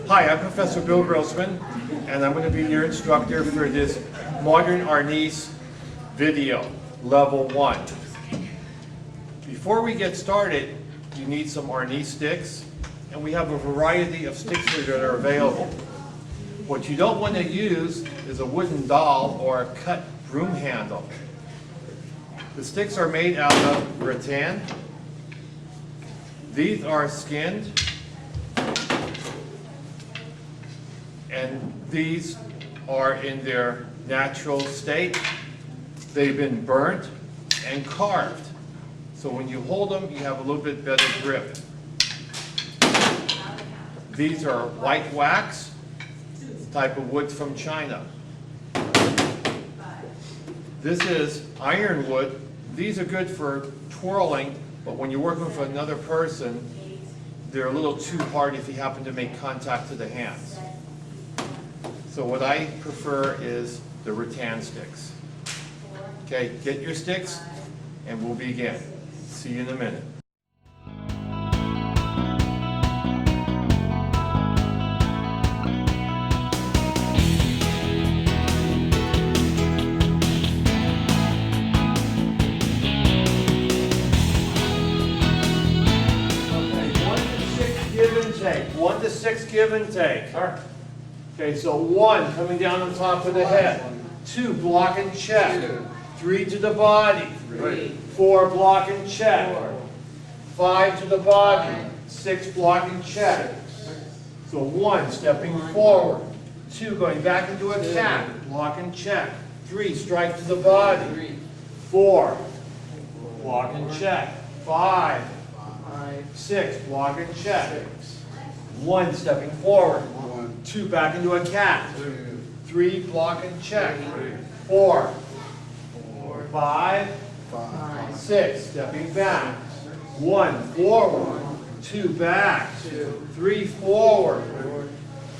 Hi, I'm Professor Bill Grossman, and I'm going to be your instructor for this Modern Arnis video, Level 1. Before we get started, you need some Arnis sticks, and we have a variety of sticks that are available. What you don't want to use is a wooden dowel or a cut broom handle. The sticks are made out of rattan. These are skinned, and these are in their natural state. They've been burnt and carved, so when you hold them, you have a little bit better grip. These are white wax, type of wood from China. This is ironwood. These are good for twirling, but when you're working with another person, they're a little too hard if you happen to make contact to the hands. So what I prefer is the rattan sticks. Okay, get your sticks and we'll begin. See you in a minute. Okay, 1 to 6 give and take. Okay, so 1 coming down on top of the head. 2, block and check. 3 to the body. 4, block and check. 5 to the body. 6, block and check. So 1, stepping forward. 2, going back into a cat. Block and check. 3, strike to the body. 4, block and check. 5, 6, block and check. 1, stepping forward. 2, back into a cat. 3, block and check. 4, 5, 6, stepping back. 1, forward. 2, back. 3, forward.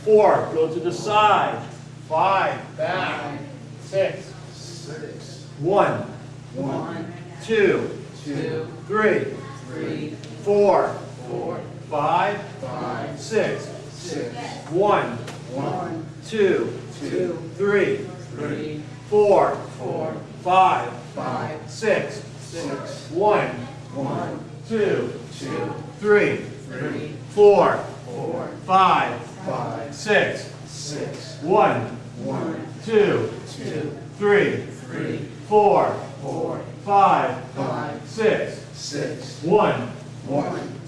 4, go to the side. 5, back. 6, 1, 2, 3, 4, 5, 6, 1, 2, 3, 4, 5, 6, 1, 2, 3, 4, 5, 6, 1, 2, 3, 4, 5, 6, 1,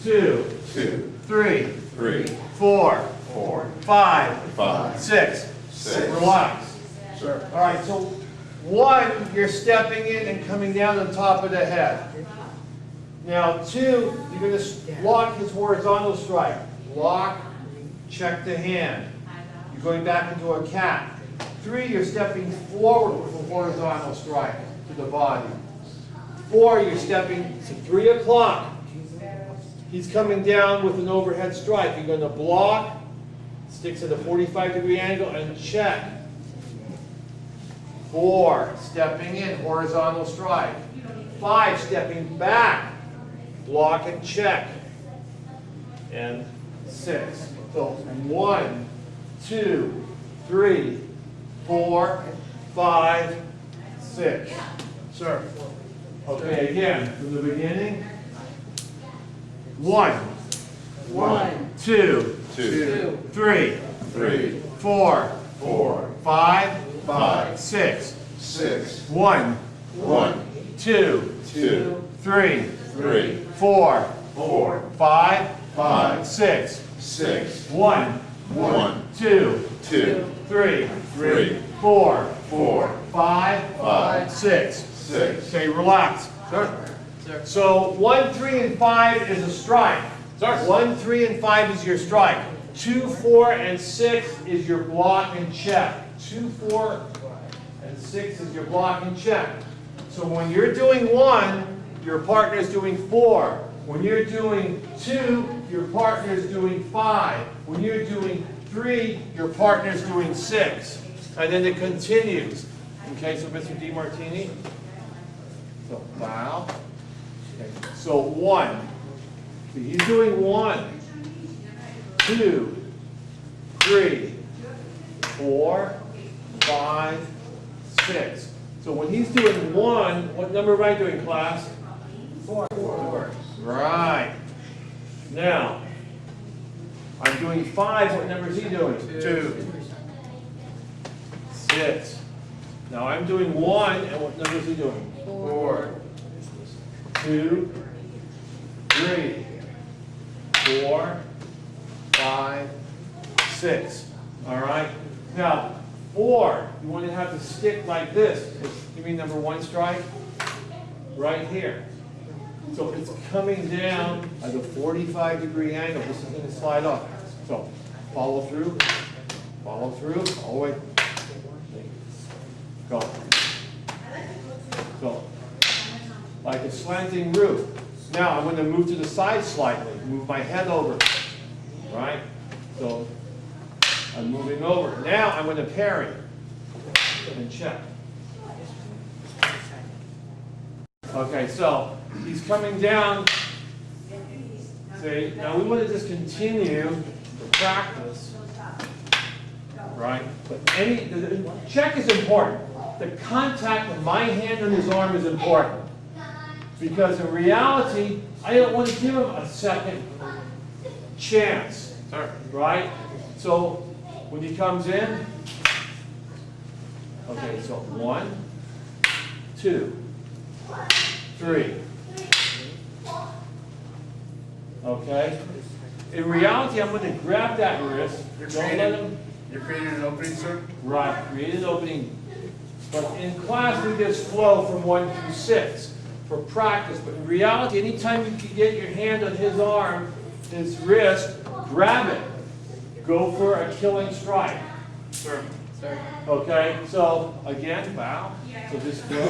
2, 3, 4, 5, 6. Relax. Sure. All right, so 1, you're stepping in and coming down on top of the head. Now 2, you're going to block his horizontal strike. Block, check the hand. You're going back into a cat. 3, you're stepping forward with a horizontal strike to the body. 4, you're stepping to 3 o'clock. He's coming down with an overhead strike. You're going to block, sticks at a 45-degree angle, and check. 4, stepping in, horizontal strike. 5, stepping back, block and check. And 6. So 1, 2, 3, 4, 5, 6. Sir. Okay, again, from the beginning. 1, 2, 3, 4, 5, 6, 1, 2, 3, 4, 5, 6, 1, 2, 3, 4, 5, 6. Okay, relax. So 1, 3, and 5 is a strike. 1, 3, and 5 is your strike. 2, 4, and 6 is your block and check. 2, 4, and 6 is your block and check. So when you're doing 1, your partner is doing 4. When you're doing 2, your partner is doing 5. When you're doing 3, your partner is doing 6. And then it continues. Okay, so Mr. DiMartini. So bow. Okay, so 1. So he's doing 1, 2, 3, 4, 5, 6. So when he's doing 1, what number am I doing, class? 4. Right. Now, I'm doing 5. What number is he doing? 2. 6. Now I'm doing 1, and what number is he doing? 4. 2, 3, 4, 5, 6. All right. Now 4, you want to have the stick like this. Give me number 1 strike. Right here. So it's coming down at a 45-degree angle. This is going to slide off. So follow through, all the way. Go. So like a slanting roof. Now I'm going to move to the side slightly. Move my head over. Right? So I'm moving over. Now I'm going to parry and check. Okay, so he's coming down. See, now we want to just continue to practice, right? But the check is important. The contact of my hand on his arm is important. Because in reality, I don't want to give him a second chance, right? So when he comes in, okay, so 1, 2, 3. Okay? In reality, I'm going to grab that wrist. You're creating an opening, sir? Right, create an opening. But in class, we just flow from 1 through 6 for practice. But in reality, anytime you can get your hand on his arm, his wrist, grab it. Go for a killing strike. Sir. Okay, so again, bow. So just flow.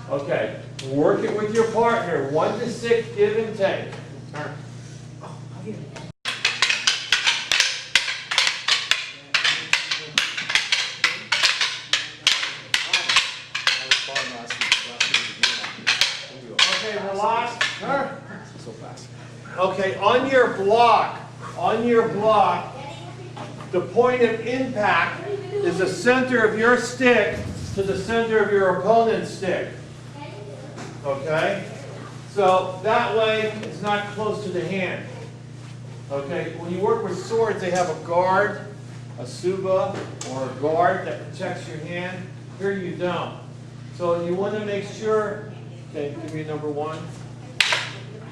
Okay, work it with your partner. 1 to 6, give and take. Okay, relax. So fast. Okay, on your block, the point of impact is the center of your stick to the center of your opponent's stick. Okay? So that way it's not close to the hand. Okay? When you work with swords, they have a guard, a suba, or a guard that protects your hand. Here you don't. So you want to make sure, okay, give me number 1.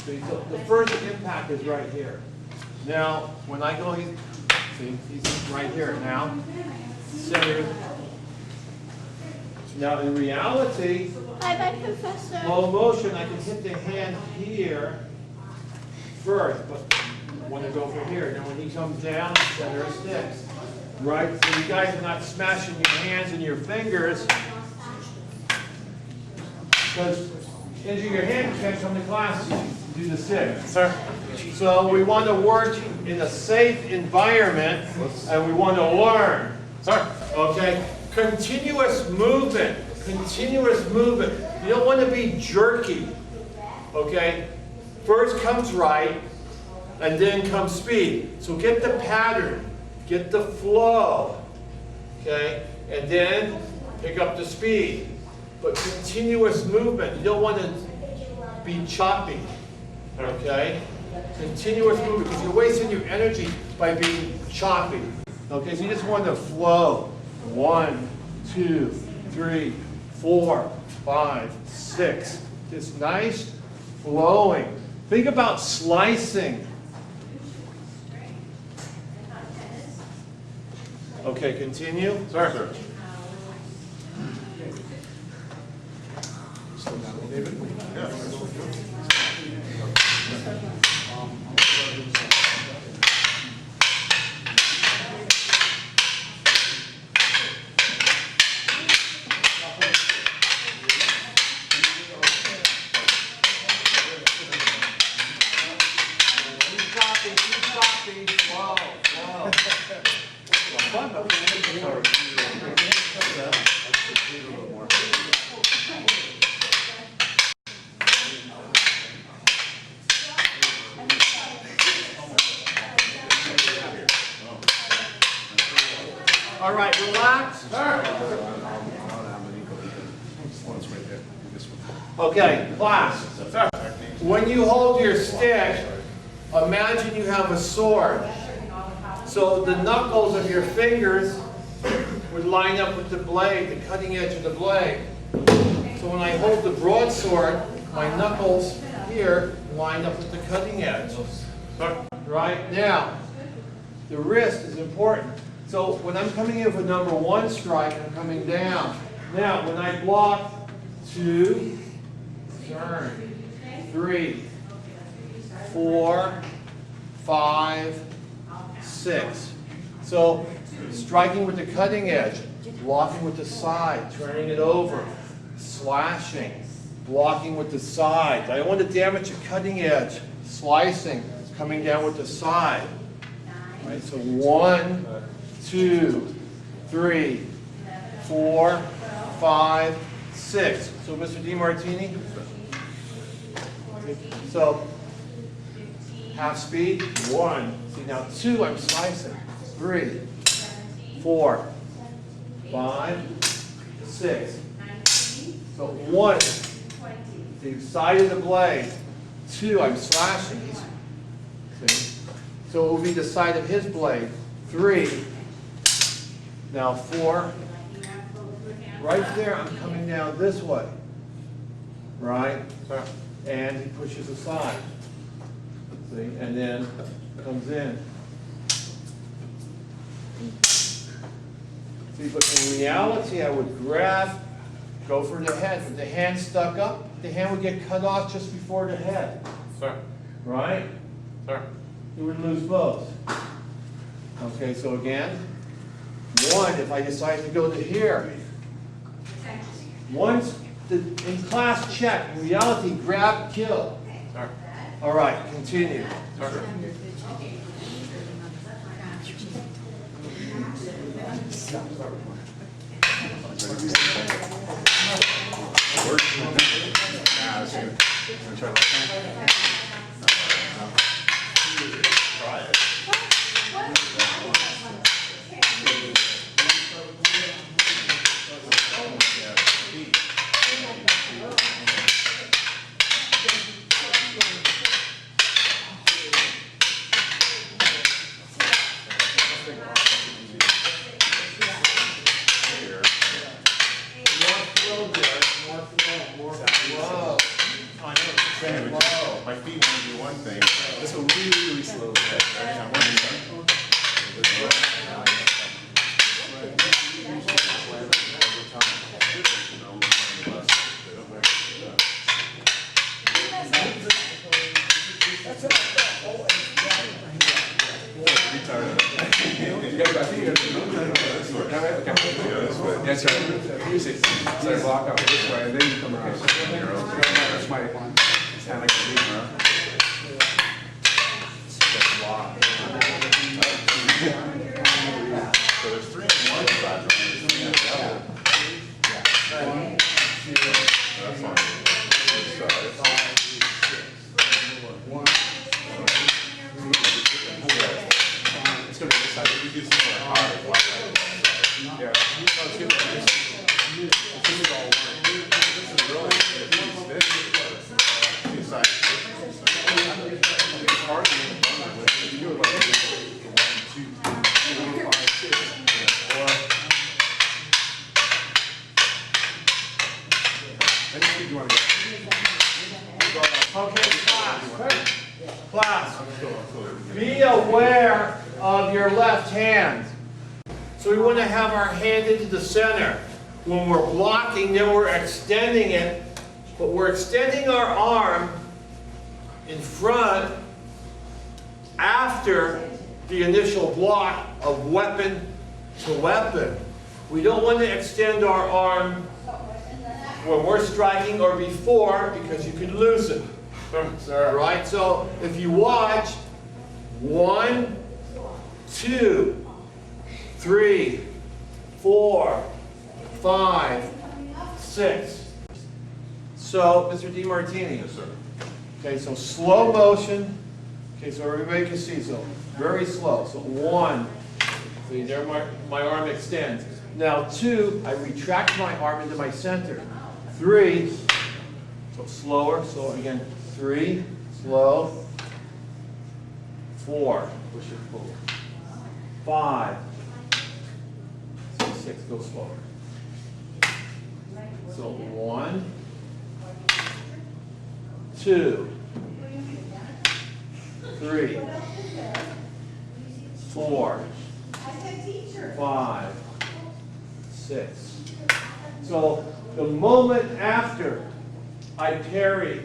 So the first impact is right here. Now, when I go, he's right here now. Center. Now, in reality, Bye-bye, Professor. slow motion, I can hit the hand here first, but I want to go from here. Now, when he comes down, center of sticks. Right? So you guys are not smashing your hands and your fingers. Because injure your hand, you can't come to class. You do the stick. Sir. So we want to work in a safe environment, and we want to learn. Sir. Okay? Continuous movement. Continuous movement. You don't want to be jerky. Okay? First comes right, and then comes speed. So get the pattern. Get the flow. Okay? And then pick up the speed. But continuous movement. You don't want to be choppy. Okay? Continuous movement, because you're wasting your energy by being choppy. Okay, so you just want to flow. 1, 2, 3, 4, 5, 6. Just nice flowing. Think about slicing. Okay, continue. Sorry, sir. Slow down a little bit. Yeah. Keep chopping, slow. Fun, though. All right, relax. Okay, class. When you hold your stick, imagine you have a sword. So the knuckles of your fingers would line up with the blade, the cutting edge of the blade. So when I hold the broadsword, my knuckles here line up with the cutting edge. Right now, the wrist is important. So when I'm coming in for number 1 strike, I'm coming down. Now, when I block 2, turn, 3, 4, 5, 6. So striking with the cutting edge, blocking with the side, turning it over, slashing, blocking with the side. I don't want to damage the cutting edge, slicing, coming down with the side. Right, so 1, 2, 3, 4, 5, 6. So Mr. DiMartini? So half speed, 1. See now 2, I'm slicing. 3, 4, 5, 6. So 1, the side of the blade. 2, I'm slashing. See? So it will be the side of his blade. 3. Now 4. Right there, I'm coming down this way. Right? And he pushes aside. See? And then comes in. See, but in reality, I would grab, go for the head. If the hand stuck up, the hand would get cut off just before the head. Sir. Right? Sir. You would lose both. Okay, so again, 1, if I decide to go to here. Once, in class, check. In reality, grab, kill. Sir. All right, continue. Sir. My feet want to do one thing. This will really, really slow. That's right. Music. So I block out this way, and then you come around. That's my one. It's kind of like a lead, huh? So there's 3 in 1 side, right? 3 in the other. 1, 2, that's fine. It's going to be this side. We do some more hard. Yeah. No, it's good. This is all one. This is really good. This is 2 sides. It's hard to get it done with. You do it like 1, 2, 3, 4, 5, 6, 4. Any speed you want to go. Okay, class, be aware of your left hand. So we want to have our hand into the center. When we're blocking, then we're extending it, but we're extending our arm in front after the initial block of weapon to weapon. We don't want to extend our arm when we're striking or before, because you could lose it. Right? So if you watch, 1, 2, 3, 4, 5, 6. So, Mr. DiMartini. Yes, sir. Okay, so slow motion. Okay, so everybody can see. So very slow. So 1. See, there my arm extends. Now 2, I retract my arm into my center. 3, so slower. So again, 3, slow. 4, push it forward. 5, 6, go slower. So 1, 2, 3, 4, 5, 6. So the moment after I parry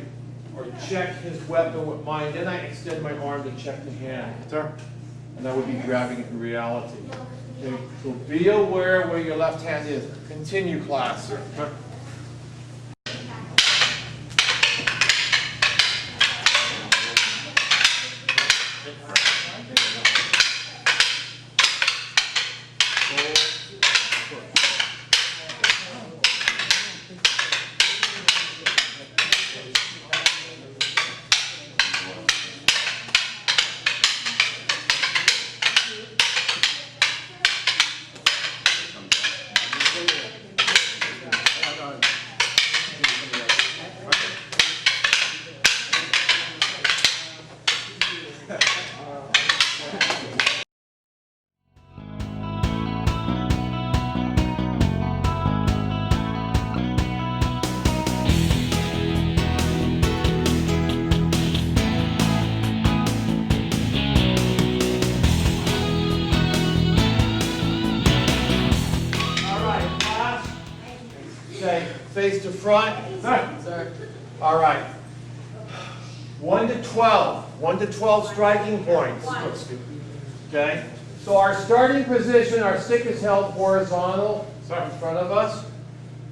or check his weapon with mine, then I extend my arm to check the hand. Sir. And I would be grabbing it in reality. Okay, so be aware where your left hand is. Continue, class. Sir. Okay, face to front. Sir. All right. 1 to 12. 1 to 12 striking points. Okay? So our starting position, our stick is held horizontal in front of us.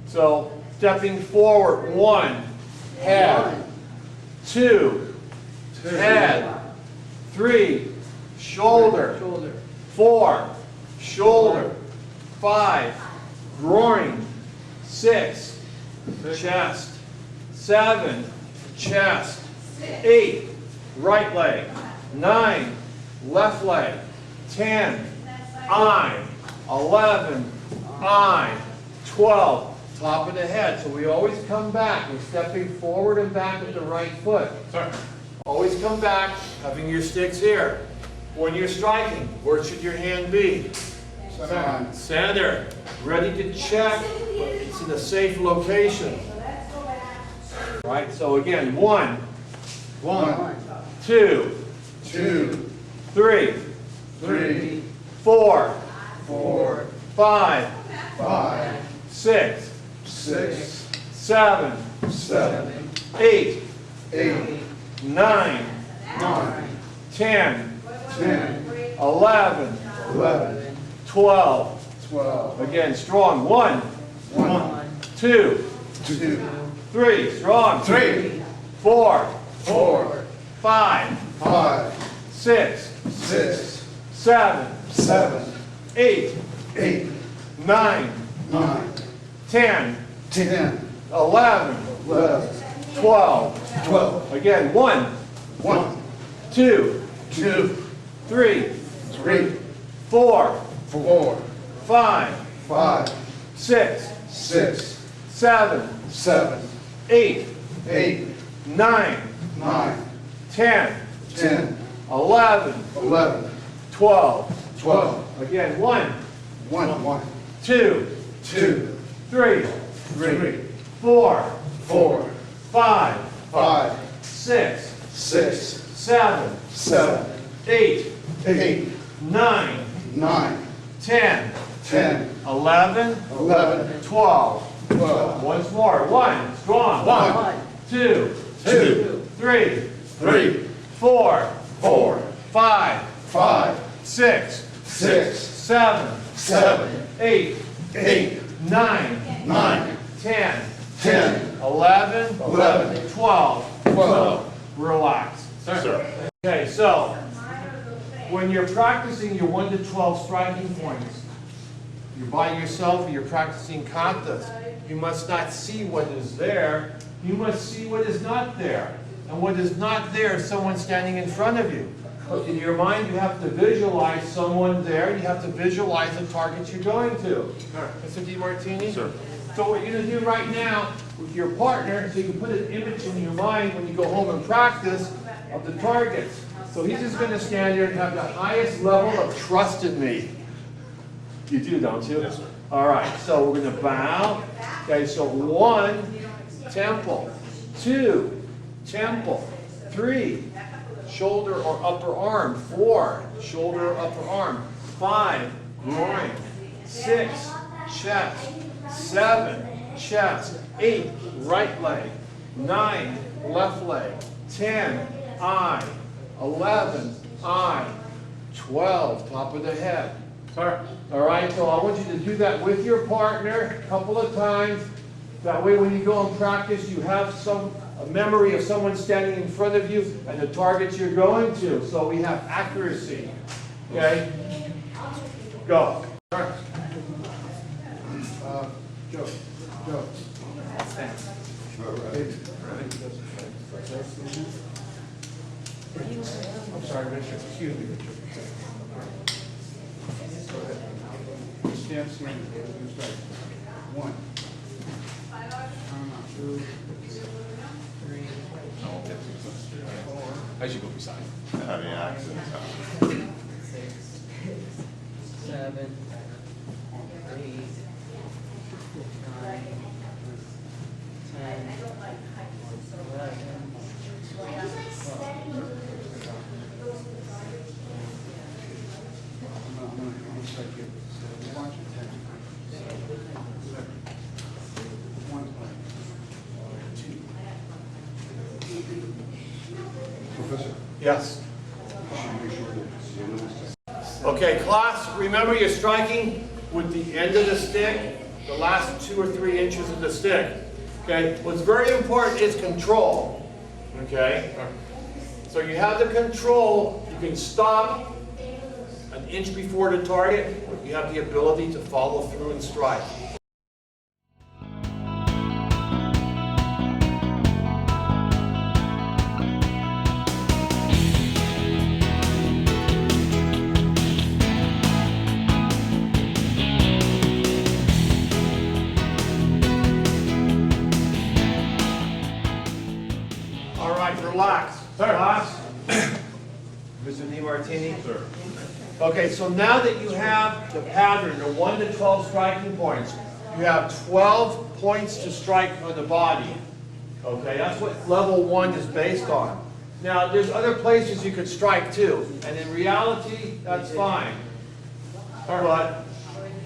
So stepping forward, 1, head. 2, head. 3, shoulder. 4, shoulder. 5, groin. 6, chest. 7, chest. 8, right leg. 9, left leg. 10, eye. 11, eye. 12, top of the head. So we always come back. We're stepping forward and back with the right foot. Sir. Always come back, having your sticks here. When you're striking, where should your hand be? Center. Ready to check, but it's in a safe location. Right, so again, 1, 2, 3, 4, 5, 6, 7, 8, 9, 10, 11, 12. Again, strong. 1, 2, 3. Strong. 4, 5, 6, 7, 8, 9, 10, 11, 12. Again, 1, 2, 3, 4, 5, 6, 7, 8, 9, 10, 11, 12. Again, 1, 2, 3, 4, 5, 6, 7, 8, 9, 10, 11, 12. Once more. 1, strong. 2, 3, 4, 5, 6, 7, 8, 9, 10, 11, 12. Relax. Sir. Okay, so when you're practicing your 1 to 12 striking points, you're by yourself or you're practicing katas, you must not see what is there, you must see what is not there. And what is not there is someone standing in front of you. But in your mind, you have to visualize someone there, you have to visualize the target you're going to. Mr. DiMartini? Sir. So what you're going to do right now with your partner, so you can put an image in your mind when you go home and practice of the targets. So he's just going to stand there and have the highest level of trust in me. You do, don't you? Yes, sir. All right, so we're going to bow. Okay, so 1, temple. 2, temple. 3, shoulder or upper arm. 4, shoulder or upper arm. 5, groin. 6, chest. 7, chest. 8, right leg. 9, left leg. 10, eye. 11, eye. 12, top of the head. Sir. All right, so I want you to do that with your partner a couple of times. That way when you go and practice, you have a memory of someone standing in front of you and the targets you're going to. So we have accuracy. Okay? Go. Joe. I'm sorry, Richard. Excuse me, Richard. Go ahead. Stand, stand. Strike. 1. 2, 3, I won't get too close. I should go beside. Heavy accent. 6, 7, 8, 9, 10, 11, 12. I'm gonna strike you. So watch your 10. 1, 2. Professor, Yes. make sure that Okay, class, remember you're striking with the end of the stick, the last 2 or 3 inches of the stick. Okay, what's very important is control. Okay? So you have the control, you can stop an inch before the target, but you have the ability to follow through and strike. All right, relax. Class. Mr. DiMartini? Sir. Okay, so now that you have the pattern, the 1 to 12 striking points, you have 12 points to strike on the body. Okay, that's what level 1 is based on. Now, there's other places you could strike too, and in reality, that's fine. But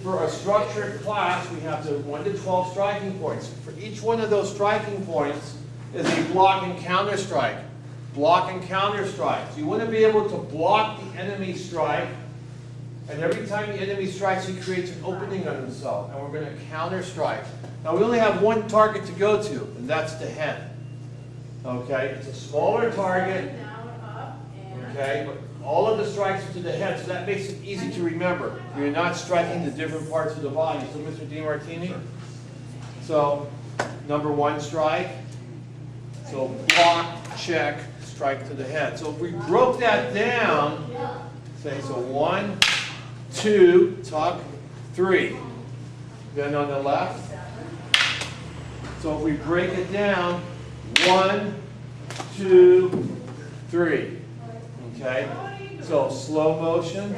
for a structured class, we have the 1 to 12 striking points. For each one of those striking points is a block and counter strike. Block and counter strike. So you want to be able to block the enemy strike, and every time the enemy strikes, he creates an opening on himself, and we're going to counter strike. Now we only have one target to go to, and that's the head. Okay, it's a smaller target. Okay, but all of the strikes are to the head, so that makes it easy to remember. You're not striking the different parts of the body. So, Mr. DiMartini, so number 1 strike. So block, check, strike to the head. So if we broke that down, say so 1, 2, tuck, 3. Then on the left. So if we break it down, 1, 2, 3. Okay? So slow motion.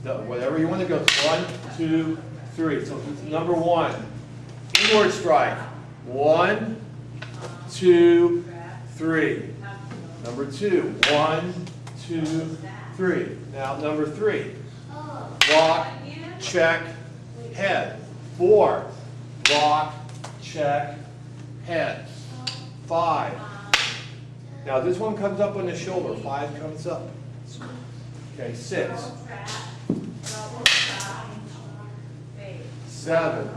Whatever you want to go. 1, 2, 3. So number 1. Inward strike. 1, 2, 3. Number 2. 1, 2, 3. Now number 3. Block, check, head. 4. Block, check, head. 5. Now this one comes up on the shoulder. 5 comes up. Okay, 6. 7.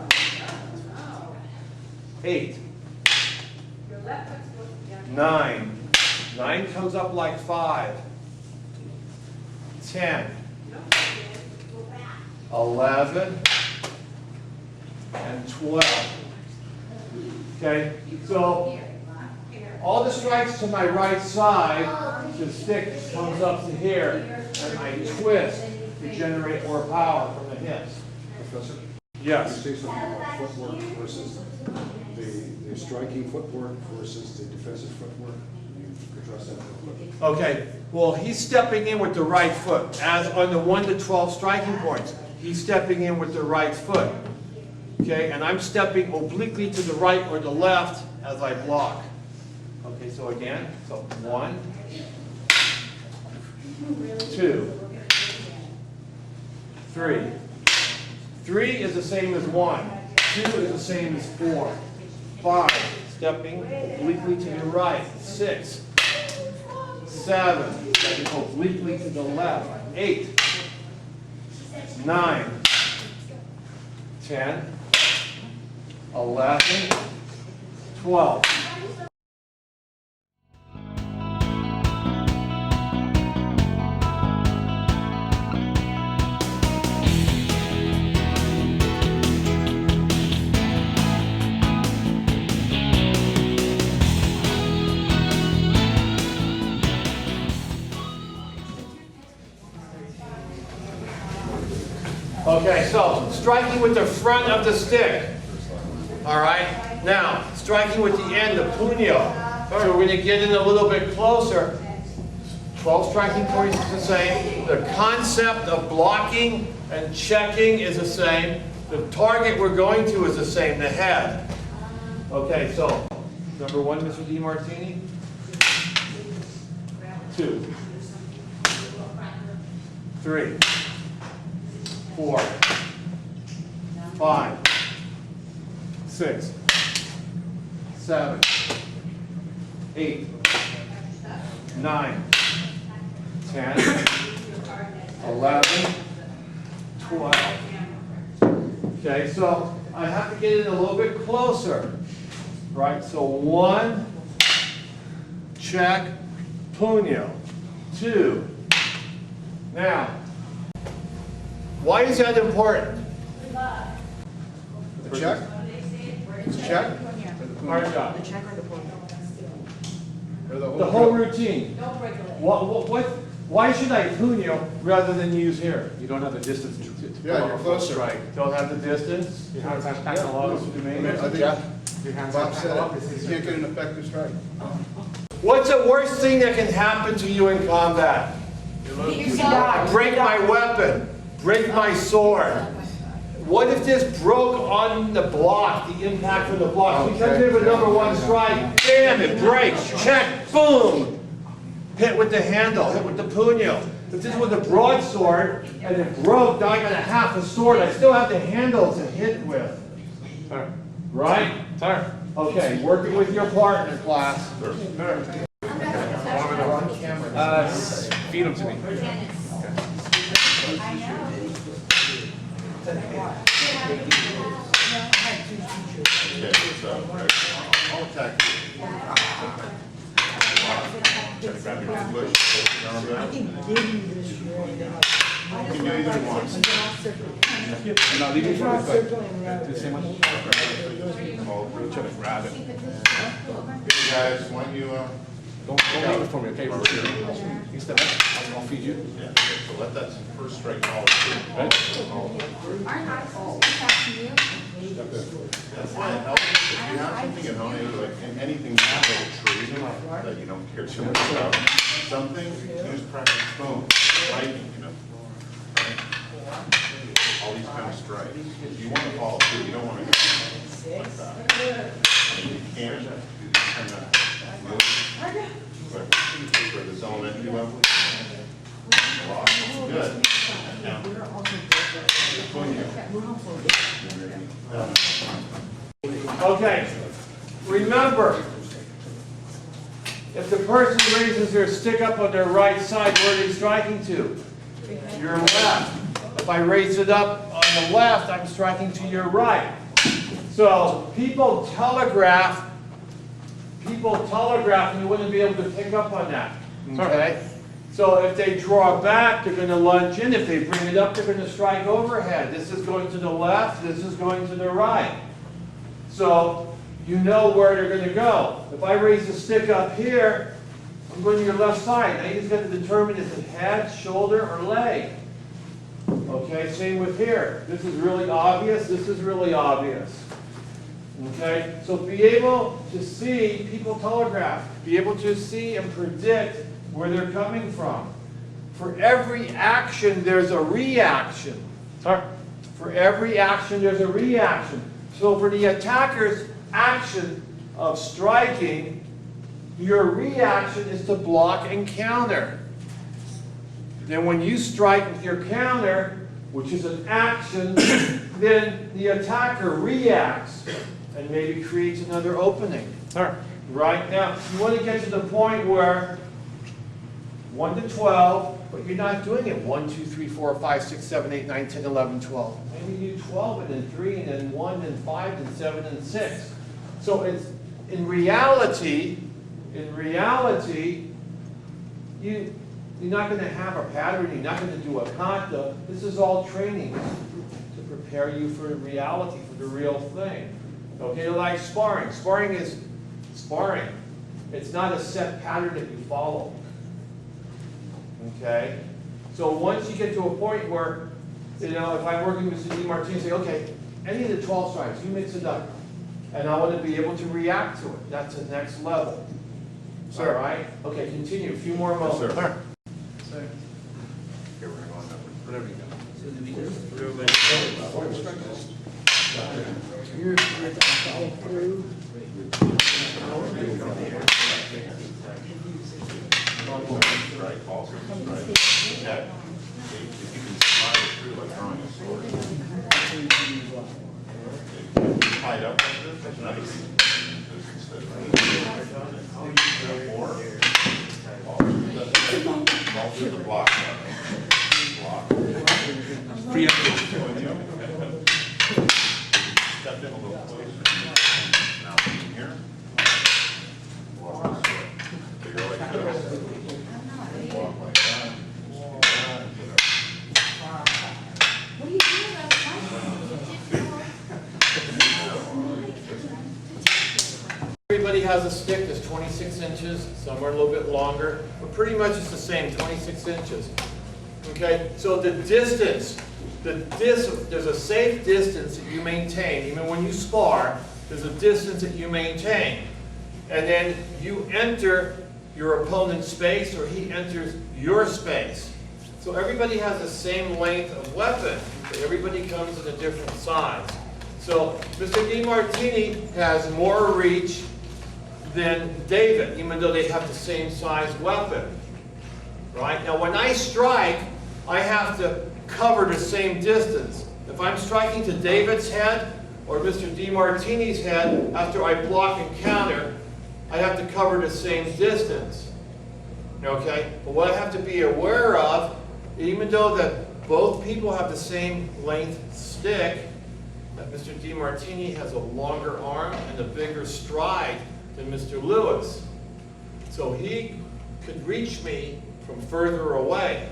8. 9. 9 comes up like 5. 10. 11, and 12. Okay, so all the strikes to my right side, the stick comes up to here, and I twist to generate more power from the hips. Professor? Yes. Can you say something about footwork versus the striking footwork versus the defensive footwork? Can you address that real quick? Okay, well, he's stepping in with the right foot. As on the 1 to 12 striking points, he's stepping in with the right foot. Okay, and I'm stepping obliquely to the right or the left as I block. Okay, so again, so 1, 2, 3. 3 is the same as 1. 2 is the same as 4. 5, stepping obliquely to the right. 6, 7, stepping obliquely to the left. 8, 9, 10, 11, 12. Okay, so striking with the front of the stick. All right, now striking with the end, the puneo. So we're going to get in a little bit closer. 12 striking points is the same. The concept of blocking and checking is the same. The target we're going to is the same, the head. Okay, so number 1, Mr. DiMartini. 2, 3, 4, 5, 6, 7, 8, 9, 10, 11, 12. Okay, so I have to get in a little bit closer. Right, so 1, check, puneo. 2. Now, why is that important? The check? Check? Hard job. The check or the point? Or The whole routine. Why should I puneo rather than use here? You don't have the distance to Yeah, you're closer. Strike. Don't have the distance? Your hands have back That's along. what you mean? I think Your hands Bob have said back it, you can't get an effective strike. What's the worst thing that can happen to you in combat? Break my weapon. Break my sword. What if this broke on the block, the impact from the block? Because we have a number 1 strike, bam, it breaks. Check, boom. Hit with the handle, hit with the puneo. If this was a broadsword and it broke, now I got a half a sword, I still have the handle to hit with. Sir. Right? Sir. Okay, working with your partner, class. Feed them to me. I'll attack you. Can you either one? I'm not leaving for this, but do the same one. Try to grab it. Hey guys, why don't you, Don't leave it for me, okay? You step back, I'll feed you. yeah, so let that first strike follow through. Right? That's why it helps. If you have something at home, like anything that will tree that you don't care too much about, something, you just practice boom, striking, you know. Right? All these kind of strikes. You want to follow through, you don't want to go like that. You can do these kind of moves. For this elementary level. Good. Now, Okay, remember, if the person raises their stick up on their right side, where are they striking to? Your left. If I raise it up on the left, I'm striking to your right. So people telegraph, and you wouldn't be able to pick up on that. Okay? So if they draw back, they're going to lunge in. If they bring it up, they're going to strike overhead. This is going to the left, this is going to the right. So you know where they're going to go. If I raise the stick up here, I'm going to your left side. Now you just got to determine is it head, shoulder, or leg. Okay, same with here. This is really obvious, this is really obvious. Okay, so be able to see, people telegraph, be able to see and predict where they're coming from. For every action, there's a reaction. For every action, there's a reaction. So for the attacker's action of striking, your reaction is to block and counter. Then when you strike with your counter, which is an action, then the attacker reacts and maybe creates another opening. Right now, you want to get to the point where 1 to 12, but you're not doing it 1, 2, 3, 4, 5, 6, 7, 8, 9, 10, 11, 12. Maybe you do 12 and then 3 and then 1 and 5 and 7 and 6. So it's in reality, you're not going to have a pattern, you're not going to do a kata. This is all training to prepare you for reality, for the real thing. Okay, like sparring. Sparring is sparring. It's not a set pattern that you follow. Okay? So once you get to a point where, if I'm working with Mr. DiMartini, say, okay, any of the 12 strikes, you mix it up. And I want to be able to react to it. That's the next level. Sir. All right? Okay, continue. A few more moments. Yes, sir. So, Here, we're going that way. Whatever you got. so do we just throw you're all through? Strike, also strike. Yeah. If you can slide it through like throwing a sword. Tie it up like this, that's nice. Instead of 4. All through the block. Block. Step in a little closer. Now from here. Walk this way. So you're like this. Walk like that. What do you do about Everybody has a stick that's 26 inches, some are a little bit longer, but pretty much it's the same, 26 inches. Okay, so the distance, there's a safe distance that you maintain, even when you spar, there's a distance that you maintain. And then you enter your opponent's space or he enters your space. So everybody has the same length of weapon, but everybody comes in a different size. So Mr. DiMartini has more reach than David, even though they have the same size weapon. Right? Now when I strike, I have to cover the same distance. If I'm striking to David's head or Mr. DiMartini's head, after I block and counter, I have to cover the same distance. Okay? But what I have to be aware of, even though that both people have the same length stick, that Mr. DiMartini has a longer arm and a bigger stride than Mr. Lewis. So he could reach me from further away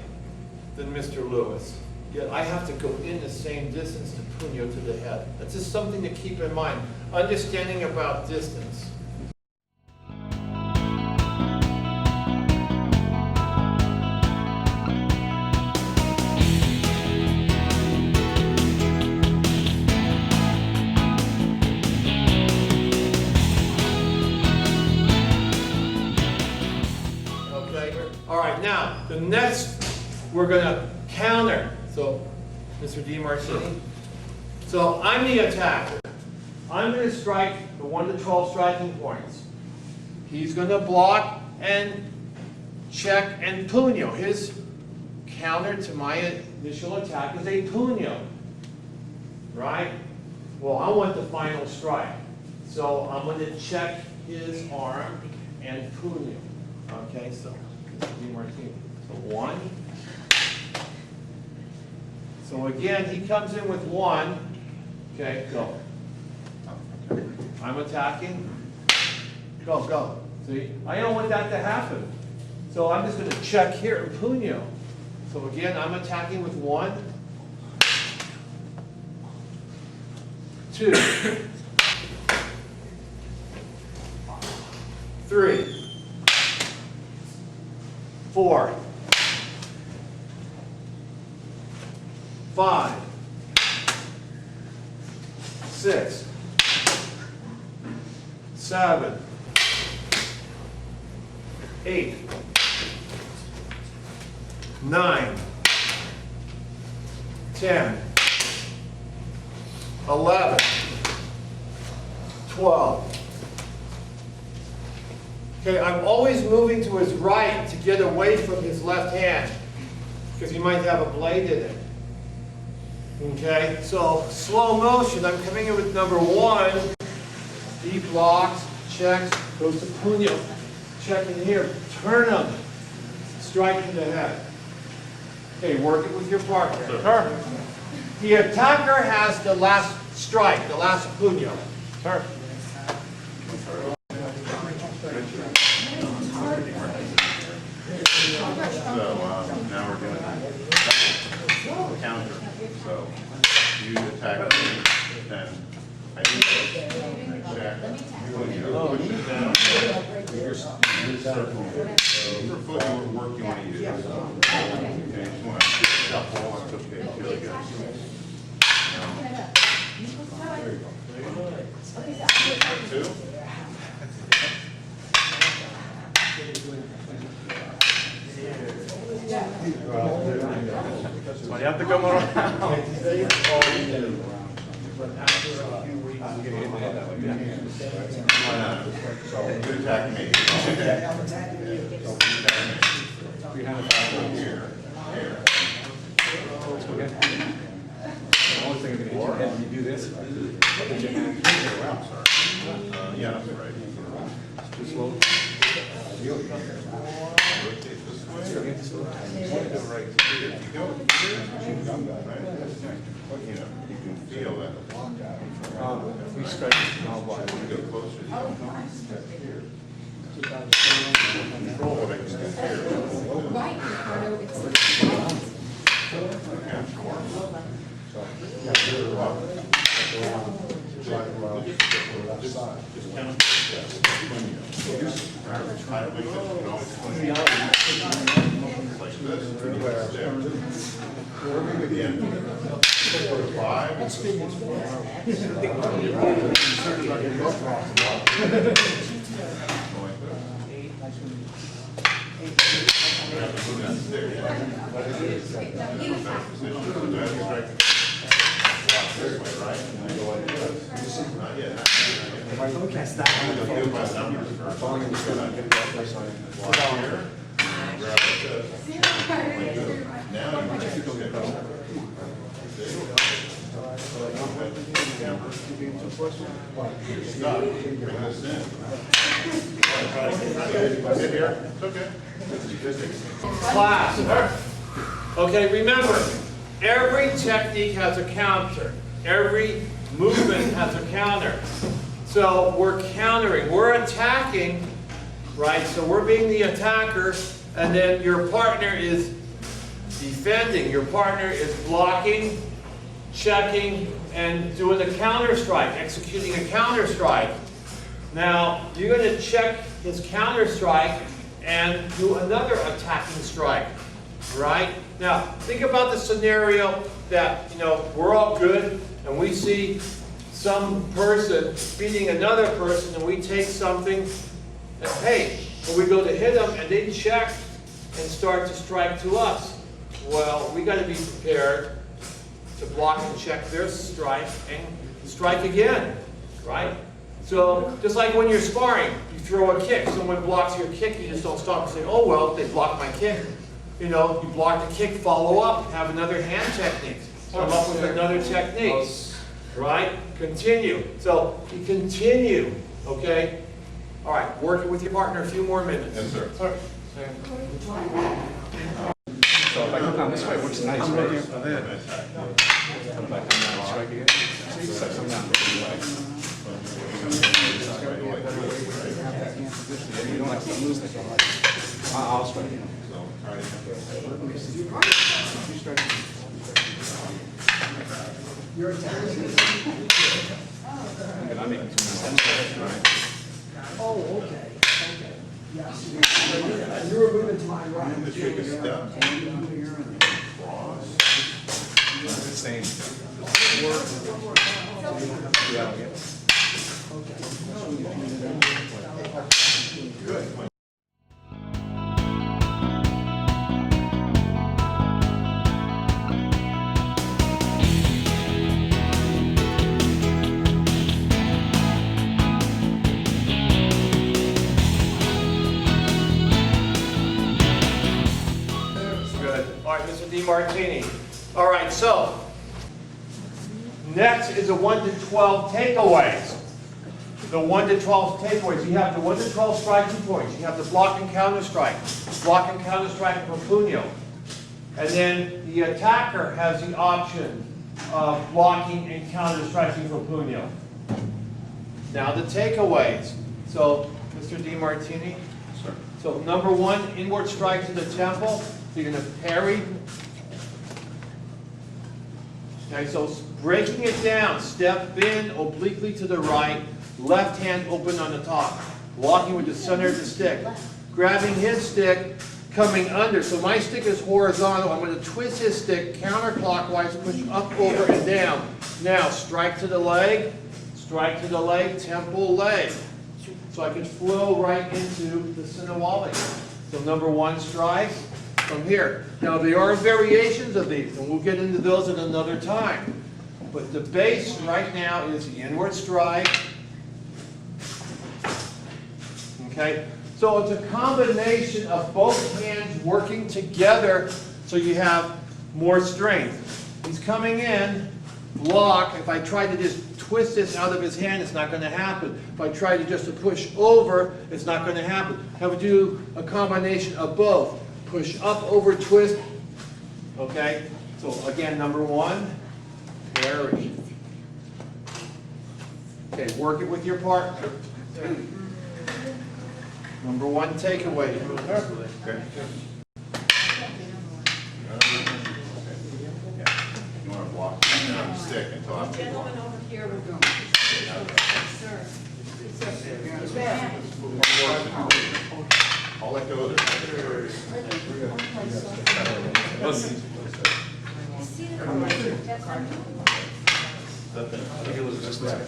than Mr. Lewis. Yet I have to go in the same distance to Puneo to the head. That's just something to keep in mind. Understanding about distance. All right, now, the next, we're going to counter. So, Mr. DiMartini. So, I'm the attacker. I'm going to strike the 1 to 12 striking points. He's going to block and check and puneo. His counter to my initial attack is a puneo. Right? Well, I want the final strike. So, I'm going to check his arm and puneo. Okay, so. DiMartini. So 1. So again, he comes in with 1. Okay, go. I'm attacking. Go, go. See, I don't want that to happen. So I'm just going to check here in Puneo. So again, I'm attacking with 1, 2, 3, 4, 5, 6, 7, 8, 9, 10, 11, 12. Okay, I'm always moving to his right to get away from his left hand because he might have a blade in it. Okay, so slow motion, I'm coming in with number 1. He blocks, checks, goes to Puneo. Check in here, turn him, strike in the head. Okay, work it with your partner. The attacker has the last strike, the last Puneo. Turn. So now we're doing counter. So you attack me, then I do this, and I check. Push it down. Circle. So for foot work you want to use. Okay, you want to shuffle. It's okay. Really good. Two. So you have to come around. Good attack me. Here. The only thing I'm going to do is you do this. Put your hand here. Yeah, that's right. Too slow. Rotate this way. Still get this way. Right. If you go here, right? You know, you can feel that. If we stretch it, I'll block. You go closer. You control what I can do here. Right, Ricardo, it's Just count. Like this. Again. 5. Stop. Bring this in. Sit here. It's okay. Class. Okay, remember, every technique has a counter. Every movement has a counter. So we're countering, we're attacking, right? So we're being the attacker, and then your partner is defending. Your partner is blocking, checking, and doing a counter strike, executing a counter strike. Now, you're going to check his counter strike and do another attacking strike, right? Now, think about the scenario that, we're all good, and we see some person beating another person, and we take something, and hey, and we go to hit them, and they check and start to strike to us. Well, we got to be prepared to block and check their strike and strike again, right? So, just like when you're sparring, you throw a kick, someone blocks your kick, you just don't stop and say, oh well, they blocked my kick. You block the kick, follow up, have another hand technique, come up with another technique, right? Continue. So, you continue, okay? All right, work it with your partner a few more minutes. Yes, sir. So if I come down this way, it works nice, right? Come back down, strike again. See, come down. You don't have to lose the I'll strike you. So, try to. You strike. And I make Oh, okay. Yes. You were moving to my right. And the trick is step. Cross. It's the same. Yeah. Good. Good. All right, Mr. DiMartini. All right, so next is the 1 to 12 takeaways. The 1 to 12 takeaways. You have the 1 to 12 striking points. You have the block and counter strike. Block and counter strike from Puneo. And then the attacker has the option of blocking and counter striking from Puneo. Now the takeaways. So, Mr. DiMartini. Sir. So number 1, inward strike to the temple. So you're going to parry. Okay, so breaking it down, step in obliquely to the right, left hand open on the top, walking with the center of the stick, grabbing his stick, coming under. So my stick is horizontal. I'm going to twist his stick counterclockwise, push up, over, and down. Now strike to the leg, temple, leg. So I can flow right into the Sinawali. So number 1 strike from here. Now there are variations of these, and we'll get into those at another time. But the base right now is the inward strike. Okay? So it's a combination of both hands working together so you have more strength. He's coming in, block. If I try to just twist this out of his hand, it's not going to happen. If I try to just to push over, it's not going to happen. I would do a combination of both. Push up, over, twist. Okay? So again, number 1, parry. Okay, work it with your partner. Number 1 takeaway. Okay. You want to block the stick until I'm. Gentleman over here will go. Sir. I'll let go of it. I think it was just that.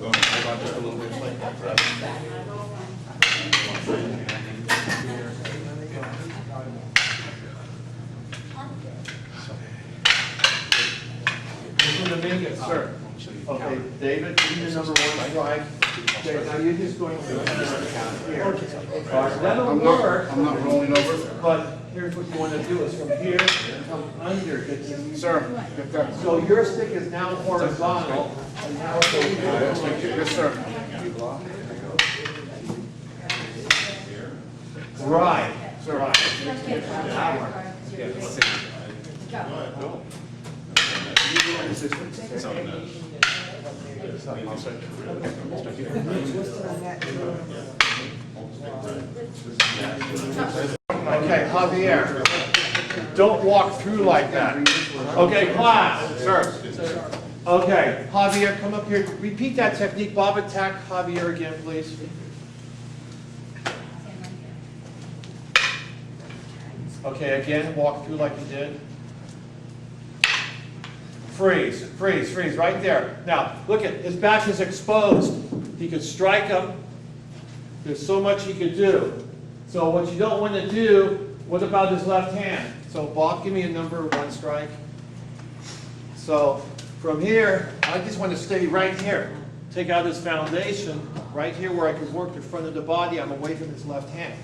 Go on, hold on just a little bit. Mr. Dominguez, sir. Okay, David, give me the number 1 strike. Okay, now you're just going to here. All right, that'll work. I'm not rolling over. But here's what you want to do is from here, come under. Sir, get that. So your stick is now horizontal. And now it's Yes, sir. right. Sir. Right. Go. Okay, Javier, don't walk through like that. Okay, class. Sir. Okay, Javier, come up here. Repeat that technique. Bob, attack Javier again, please. Okay, again, walk through like you did. Freeze, freeze, freeze, right there. Now, look at, his back is exposed. He could strike him. There's so much he could do. So what you don't want to do, what about his left hand? So Bob, give me a number 1 strike. So from here, I just want to stay right here. Take out his foundation, right here where I can work the front of the body. I'm away from his left hand.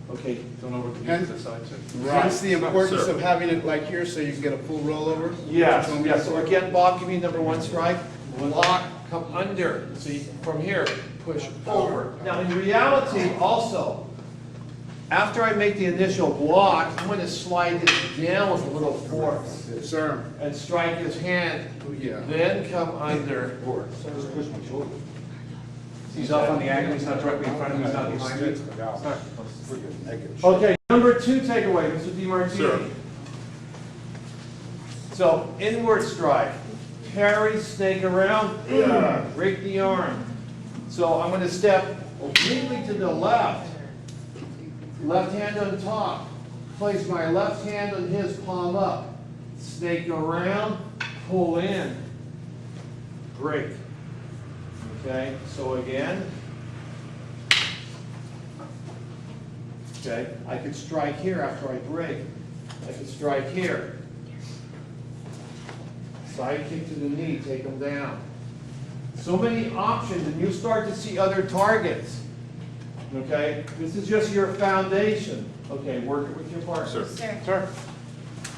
Okay, don't overcommit to the side, sir. Hence the importance Sir. of having it like here so you can get a full rollover? Yes, yes. So again, Bob, give me number 1 strike. Block, come under. See, from here, push over. Now, in reality, also, after I make the initial block, I'm going to slide this down with a little force Yes, sir. and strike his hand. Yeah. Then come under. Just push my shoulder. He's off on the angle, he's not directly in front of me, he's not behind me. Okay, number 2 takeaway, Mr. DiMartini. Sure. So, inward strike, carry, snake around, rake the arm. So I'm going to step obliquely to the left hand on top, place my left hand on his palm up, snake around, pull in, break. Okay, so again, okay, I could strike here after I break. I could strike here. Side kick to the knee, take them down. So many options, and you start to see other targets. Okay, this is just your foundation. Okay, work it with your partner. Sir. Sir. Sir.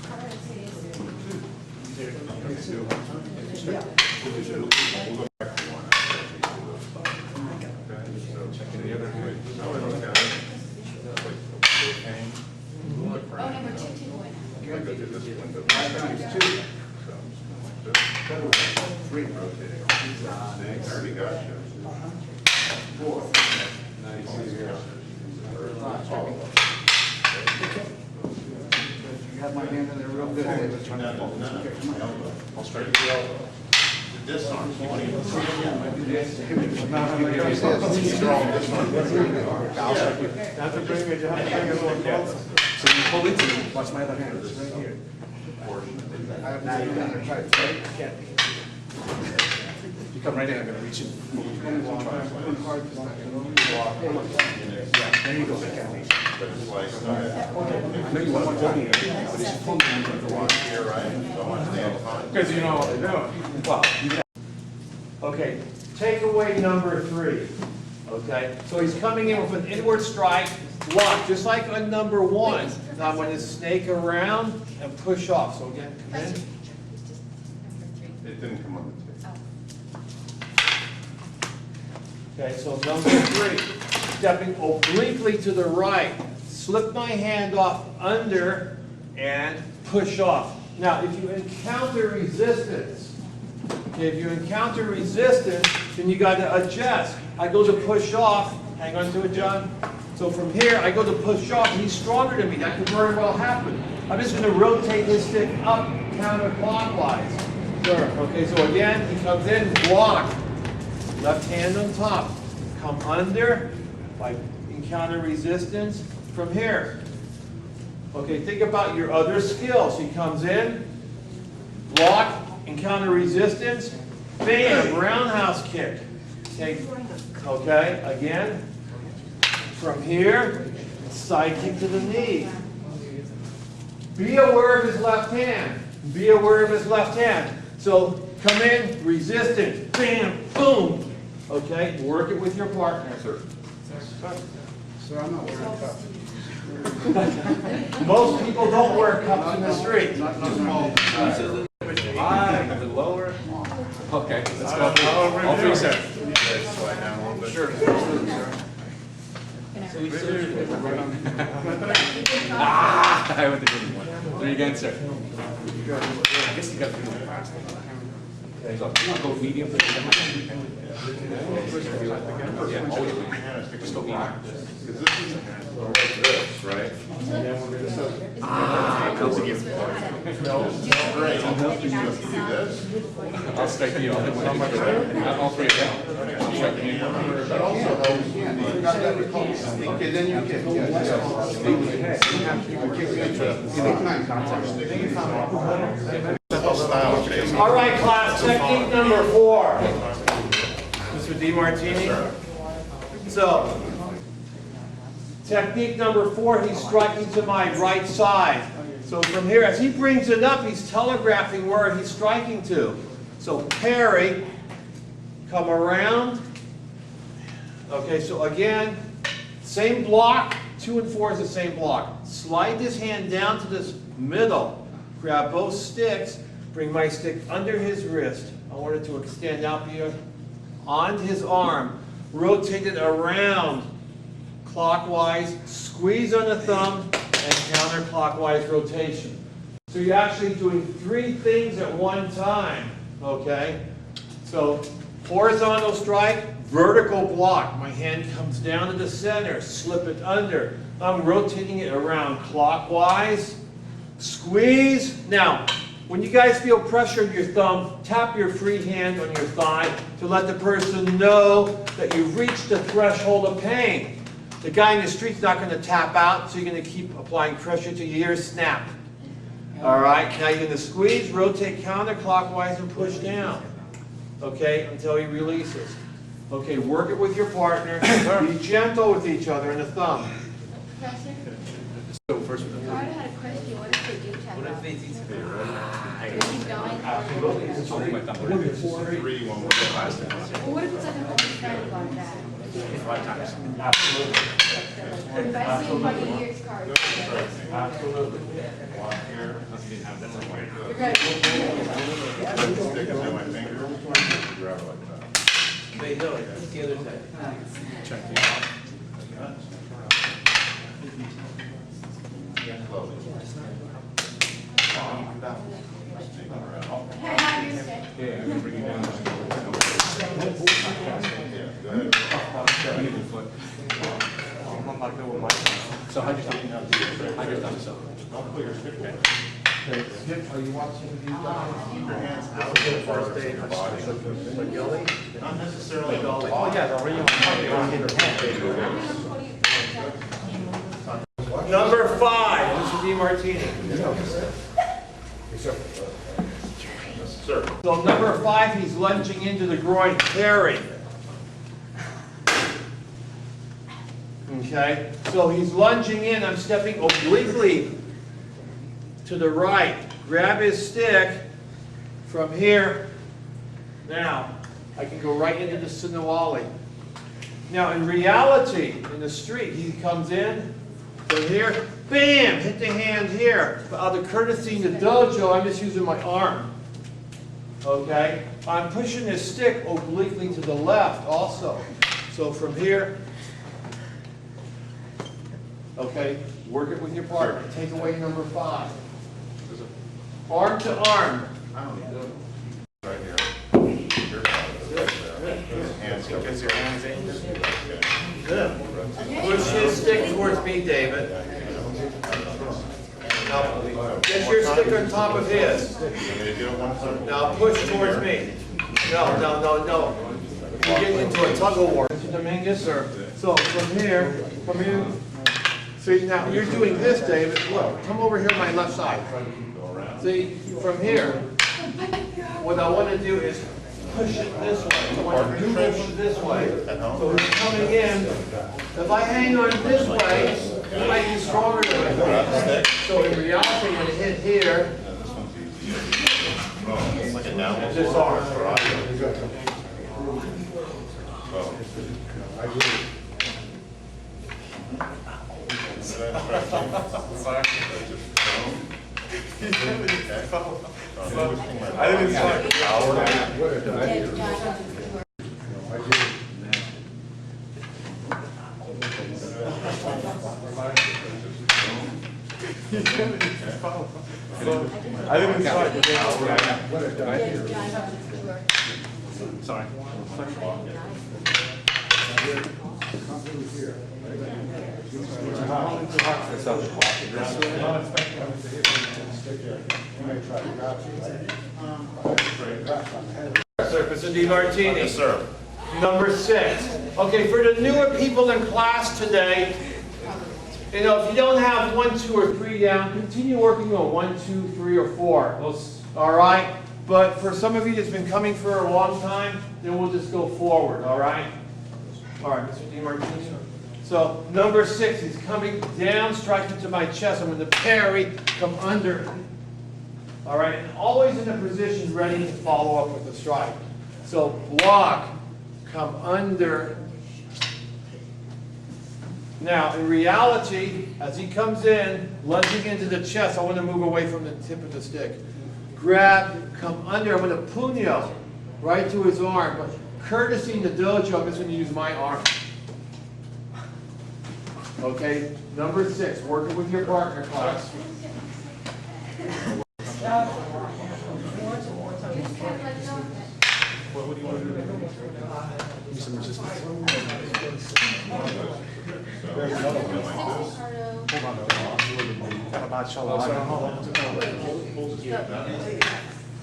How about I say this? We'll go back to one. Okay, so checking the other way. No, okay. Okay. Look for Oh, it. number 2, 2, 1. I go through this window. Three rotating. Snake, already got you. You have my hand in there real good. David. No, elbow. I'll start at the elbow. Disarm. No, no, like I said, Strong disarm. That's a bring it, you have to bring it over closer. So you pull into me, watch my other hand, it's right here. I have not even done it, right? You come right in, I'm gonna reach in. Hard block. There you go, look at me. But it's like, I know you want to pull me in, but it's just pull me in. here, right? So I want to stand behind. Because you know, well, you can. Okay, takeaway number 3. Okay, so he's coming in with an inward strike, block, just like on number 1. Now I'm going to snake around and push off. So again, come in. It's just number 3. It didn't come on the tape. Oh. Okay, so number 3, stepping obliquely to the right, slip my hand off under and push off. Now, if you encounter resistance, then you got to adjust. I go to push off, hang on to it, John. So from here, I go to push off, he's stronger than me, that could very well happen. I'm just going to rotate his stick up counterclockwise. Sure. Okay, so again, he comes in, block. Left hand on top. Come under, like encounter resistance from here. Okay, think about your other skills. He comes in, block, encounter resistance, bam, roundhouse kick. Take, okay, again, from here, side kick to the knee. Be aware of his left hand. Be aware of his left hand. So come in, resistance, bam, boom. Okay, work it with your partner. Sir. Sir, I'm not wearing cuffs. Most people don't wear cups in the street. High, a little lower. Okay, let's go. All 3, sir. Slide down a little bit. Sure. I went to good one. 3 again, sir. I guess you got 3 more. So, go medium. Yeah, always medium. Just go medium. Because this is like this, right? Comes again. Great. You do this. I'll strike you. Not all 3 of them. I'll strike you. That also helps. Okay, then you kick. Style change. All right, class, technique number 4. Mr. DiMartini. So, technique number 4, he's striking to my right side. So from here, as he brings it up, he's telegraphing where he's striking to. So parry, come around. Okay, so again, same block, 2 and 4 is the same block. Slide this hand down to this middle. Grab both sticks, bring my stick under his wrist. I want it to extend out here on his arm. Rotate it around clockwise, squeeze on the thumb, and counterclockwise rotation. So you're actually doing 3 things at one time, okay? So Horizontal strike, vertical block. My hand comes down to the center, slip it under. I'm rotating it around clockwise. Squeeze. Now, when you guys feel pressure in your thumb, tap your free hand on your thigh to let the person know that you've reached the threshold of pain. The guy in the street's not going to tap out, so you're going to keep applying pressure till you hear snap. All right, now you're going to squeeze, rotate counterclockwise, and push down. Okay, until he releases. Okay, work it with your partner. Be gentle with each other in the thumb. Professor, So first, I had a question. What if they do tap out? Keep going? Three, one more class. Well, what if it's like an open friend like that? 5 times. What if I see one of yours cards? Absolutely. Walk here. Didn't have that somewhere. You're ready. Stick it to my finger. Grab it like that. Check the Slowly. Hey, have your stick. bring it down. Yeah, go ahead. So how'd you stop? How'd you stop yourself? Don't put your stick there. Are you watching these guys? Keep your hands out as far as your body. Not necessarily all. Oh, yeah, already Number 5, Mr. DiMartini. Sir. So number 5, he's lunging into the groin, carry. Okay, so he's lunging in, I'm stepping obliquely to the right. Grab his stick from here. Now, I can go right into the Sinawali. Now, in reality, in the street, he comes in, from here, bam, hit the hand here. But out of courtesy in the dojo, I'm just using my arm. Okay? I'm pushing this stick obliquely to the left also. So from here, okay, work it with your partner. Take away number 5. Arm to arm. I don't need it. Right here. Your hands go. Get your hands in. Good. Push his stick towards me, David. Now, get your stick on top of his. Now push towards me. No. You get into a tug of war. Dominguez, or so from here. See, now you're doing this, David. Look, come over here on my left side. See, from here, what I want to do is push it this way. I want to push it this way. So it's coming in. If I hang on this way, it might be stronger than I think. So in reality, when it hit here, It's like a downward. this arm. I didn't see it. What did I do? I didn't see it. What did I do? Sorry. Surface of DiMartini. Yes, sir. Number 6. Okay, for the newer people in class today, you know, if you don't have 1, 2, or 3 down, continue working on 1, 2, 3, or 4. All right? But for some of you that's been coming for a long time, then we'll just go forward, all right? All right, Mr. DiMartini. So, number 6, he's coming down, striking to my chest. I'm going to parry, come under. All right, and always in a position ready to follow up with a strike. So, block, come under. Now, in reality, as he comes in, lunging into the chest, I want to move away from the tip of the stick. Grab, come under, I'm going to puneo right to his arm. But courtesy in the dojo, I'm just going to use my arm. Okay, number 6, working with your partner, class. Just kind of like, Need some resistance. So, Hold on, got a bad shoulder. hold the stick that way.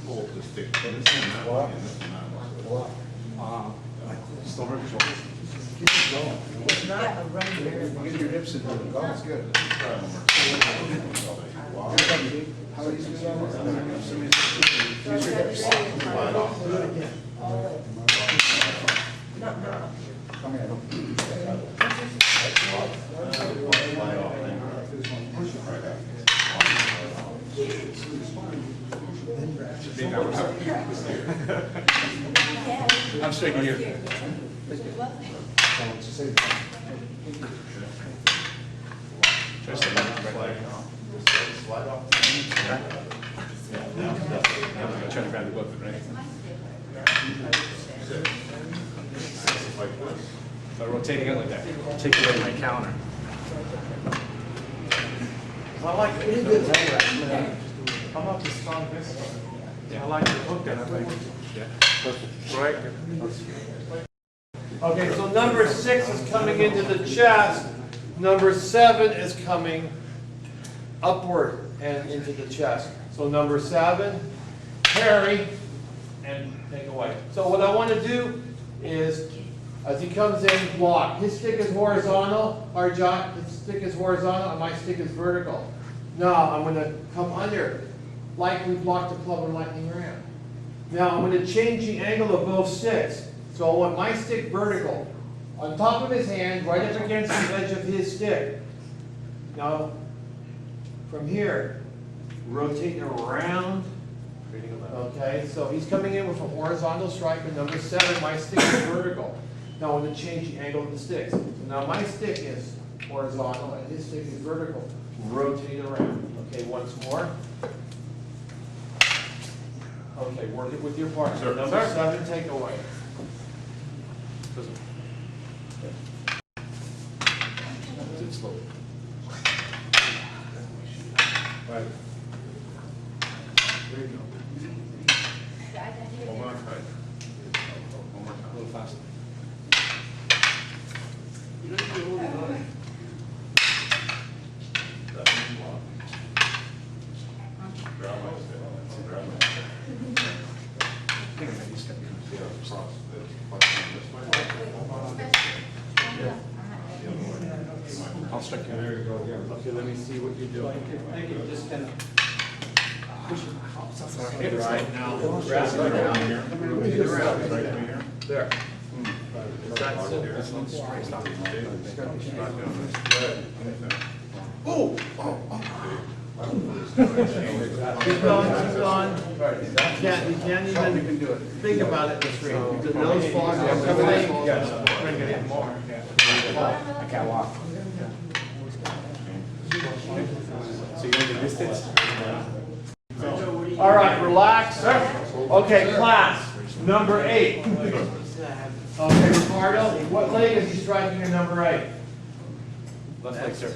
Hold the stick. This one that way, and this one that way. Still hurt your shoulders. It's not a running You get your hips into it. Oh, that's good. Try one more. How do you do that? Use your hips. Slide off that. Come here. Slide off there. Right out. I'm shaking you. Slide off. Try to grab the book, right? Like this. So rotating it like that. Take away my counter. I like it. How about the strong this one? I like the hook and I think. Yeah. Right. Okay, so number 6 is coming into the chest. Number 7 is coming upward and into the chest. So number 7, carry and take away. So what I want to do is, as he comes in, block. His stick is horizontal, his stick is horizontal, and my stick is vertical. Now I'm going to come under, like we blocked the club and lightning ram. Now I'm going to change the angle of both sticks. So I want my stick vertical, on top of his hand, right up against the edge of his stick. Now, from here, rotate around. Okay, so he's coming in with a horizontal strike with number 7. My stick is vertical. Now I want to change the angle of the sticks. So now my stick is horizontal and his stick is vertical. Rotate around. Okay, once more. Okay, work it with your partner. Sir. Number 7, take away. It's slow. Right. There you go. Hold on tight. One more A time. little faster. That one block. Grab my stick. Grab my stick. I think I just got See how it's crossed, it's flexing this way? I'll strike you. There you go, yeah. Okay, let me see what you're doing. Thank you, just kind of. Right now, Grab it around here. Rotate it around. Right through here. there. That's simple. Stop. Not doing this. Oh! Keep going, keep going. You can't even think about it this way. The nose falls, everything. Bring it in more. I can't walk. So you're going to distance? All right, relax. Okay, class, number 8. Okay, Ricardo, what leg is he striking in number 8? Left leg, sir.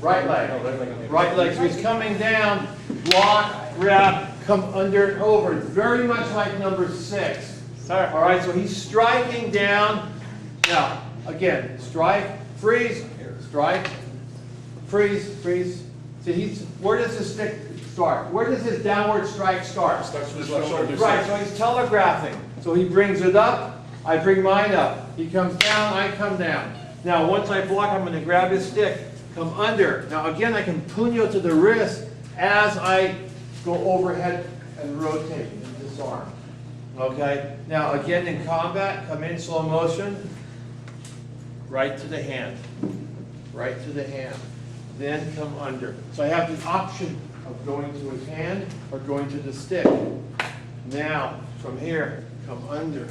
Right leg. Right leg. So he's coming down, block, grab, come under and over. Very much like number 6. All right, so he's striking down. Now, again, strike, freeze, strike, freeze, freeze. So where does his stick start? Where does his downward strike start? Starts with his left shoulder. Right, so he's telegraphing. So he brings it up, I bring mine up. He comes down, I come down. Now, once I block, I'm going to grab his stick, come under. Now, again, I can punyo to the wrist as I go overhead and rotate and disarm. Okay? Now, again, in combat, come in slow motion, right to the hand. Right to the hand. Then come under. So I have the option of going to his hand or going to the stick. Now, from here, come under.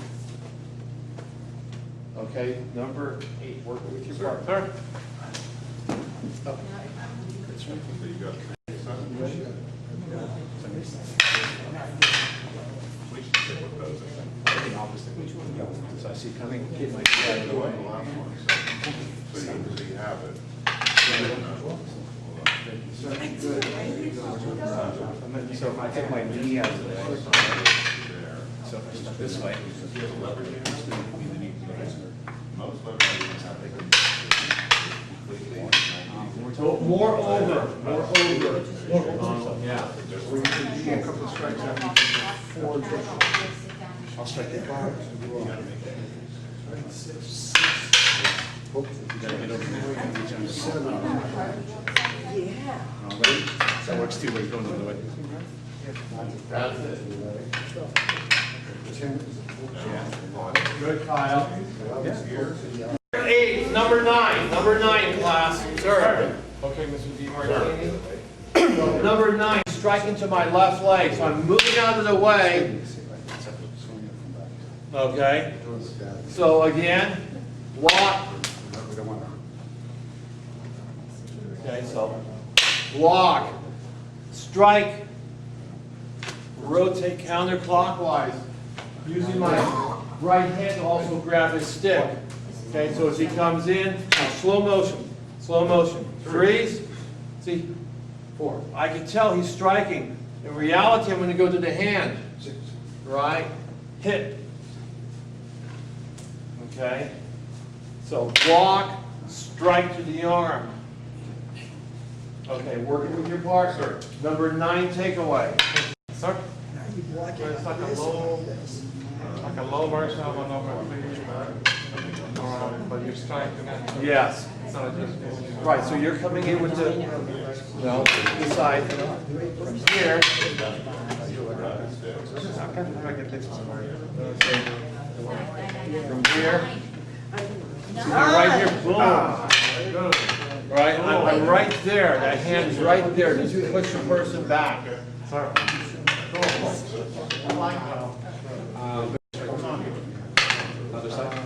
Okay, number 8, work it with your partner. So you got 7. We should stick with those, I think. The opposite. So I see coming, hit my Yeah, head the away. last one, so you have it. So if I take my knee out of the way, There. so if I start This way. Most leverages have they can completely. More over. Yeah. You get a couple of strikes after you take 4 additional. I'll strike it. That works too, but he's going the other way. That's it. 10. Good, Kyle. Eight, number nine, class. Sir. Okay, Mr. DiMartini. Number 9, striking to my left leg. So I'm moving out of the way. Okay. So again, block. We don't want to. Okay, so block, strike, rotate counterclockwise. Using my right hand to also grab his stick. Okay, so as he comes in, now slow motion, freeze, see, 4. I can tell he's striking. In reality, I'm going to go to the hand, 6. right? Hit. Okay, so block, strike to the arm. Okay, working with your partner. Number 9 takeaway. Sir? Now you block it It's like a this low- and this. Like a low version of an overlay, but you're striking it. Yes. It's not just. Right, so you're coming in with the, no, the side here. From here. So you're right here, boom. Right, I'm right there, that hand's right there, just push the person back. Other side?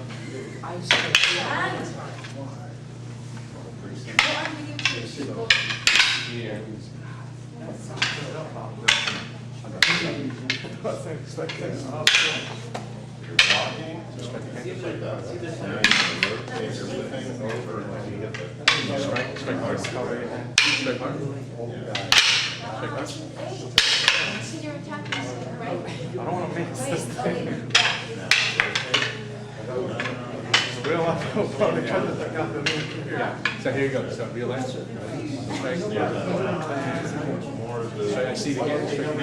Here. You're walking, just like that. And then you rotate everything over until you get the. Strike hard. Strike hard. Strike hard. So you're attacking us, right? I don't want to mix this thing. Real life, probably trying to take out the new. Yeah. So here you go. So real life. Strike. More of the. Strike. I see it again. Strike.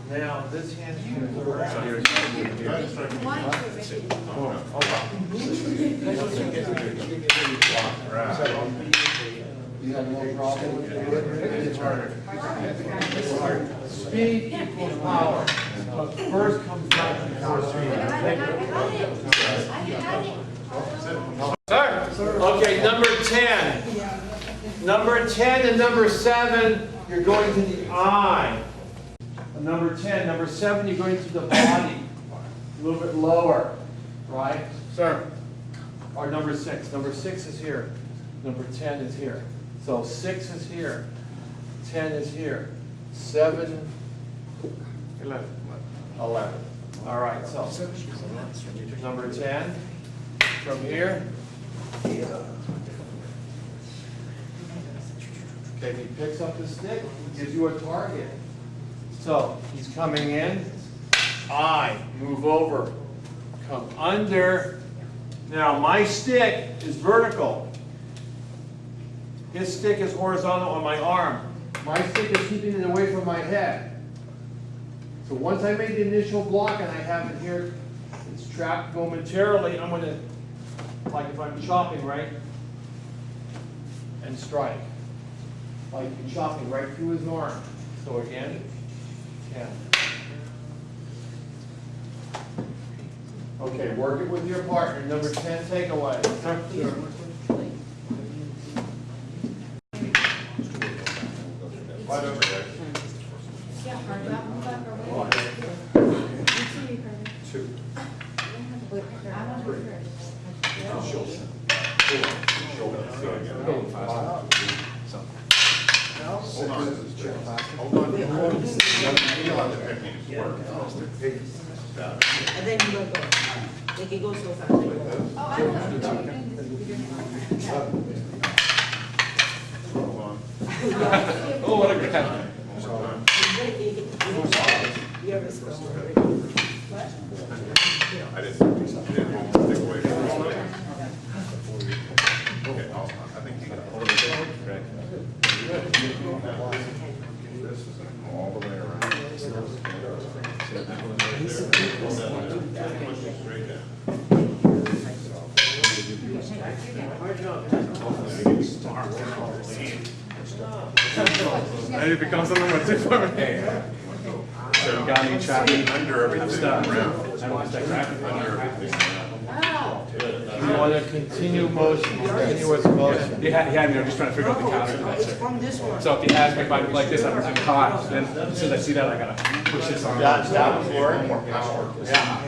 Now, this hand's gonna go So around. here. Why is it? You have no problem with it? It's harder. Speed equals power. But first comes back before speed. Sir. Okay, number 10. Number 10 and number 7, you're going to the eye. Number 10, number 7, you're going to the body. A little bit lower, right? Sir. Or number 6. Number 6 is here. Number 10 is here. So 6 is here. 10 is here. 7, 11. All right, so number 10 from here. Okay, he picks up the stick, gives you a target. So he's coming in. I move over, come under. Now my stick is vertical. His stick is horizontal on my arm. My stick is keeping it away from my head. So once I make the initial block and I have it here, it's trapped momentarily, I'm going to, like if I'm chopping, right? And strike. Like chopping right through his arm. So again, 10. Okay, work it with your partner. Number 10 takeaway. Wide over there. Yeah, hard up, move up, or wait. 2. I'm on first. Hold on. Hold on. You feel how the techniques work. And then you will go. They can go so fast. Oh, I know. Hold on. Oh, what a guy. Hold on. I didn't want to stick away from this. Okay, I think you got hold of it. Right. This is all the way around. Straight down. And it becomes a number 2 for me. So you got any chopping Under everything around. I don't want to start cracking. Under everything around. You want to continue motion, continue with motion. He had me, I'm just trying to figure out the counter. It's from this one. So if he has me, if I'm like this, I'm caught. Then as soon as I see that, I gotta push this on. That would work. More power. Yeah,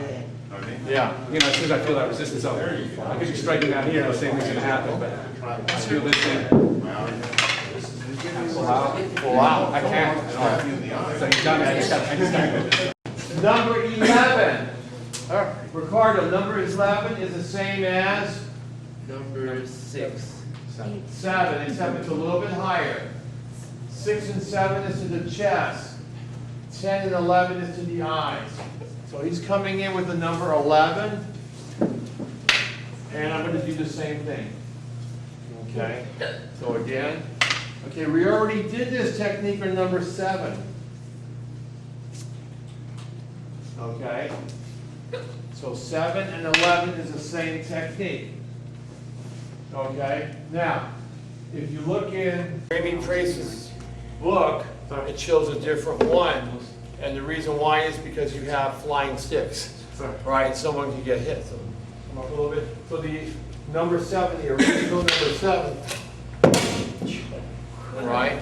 yeah. You know, as soon as I feel that resistance up, I could be striking down here, the same thing's gonna happen, but I feel this thing. Wow. I can't. So he's done it, I just gotta. Number 11. Ricardo, number 11 is the same as Number 6. 7, except it's a little bit higher. 6 and 7 is to the chest. 10 and 11 is to the eyes. So he's coming in with the number 11. And I'm going to do the same thing. Okay? So again. Okay, we already did this technique for number 7. Okay? So 7 and 11 is the same technique. Okay? Now, if you look in Amy Trace's book, it shows a different one. And the reason why is because you have flying sticks. Right? Someone can get hit. So come up a little bit. So the number 7, the original number 7. Right?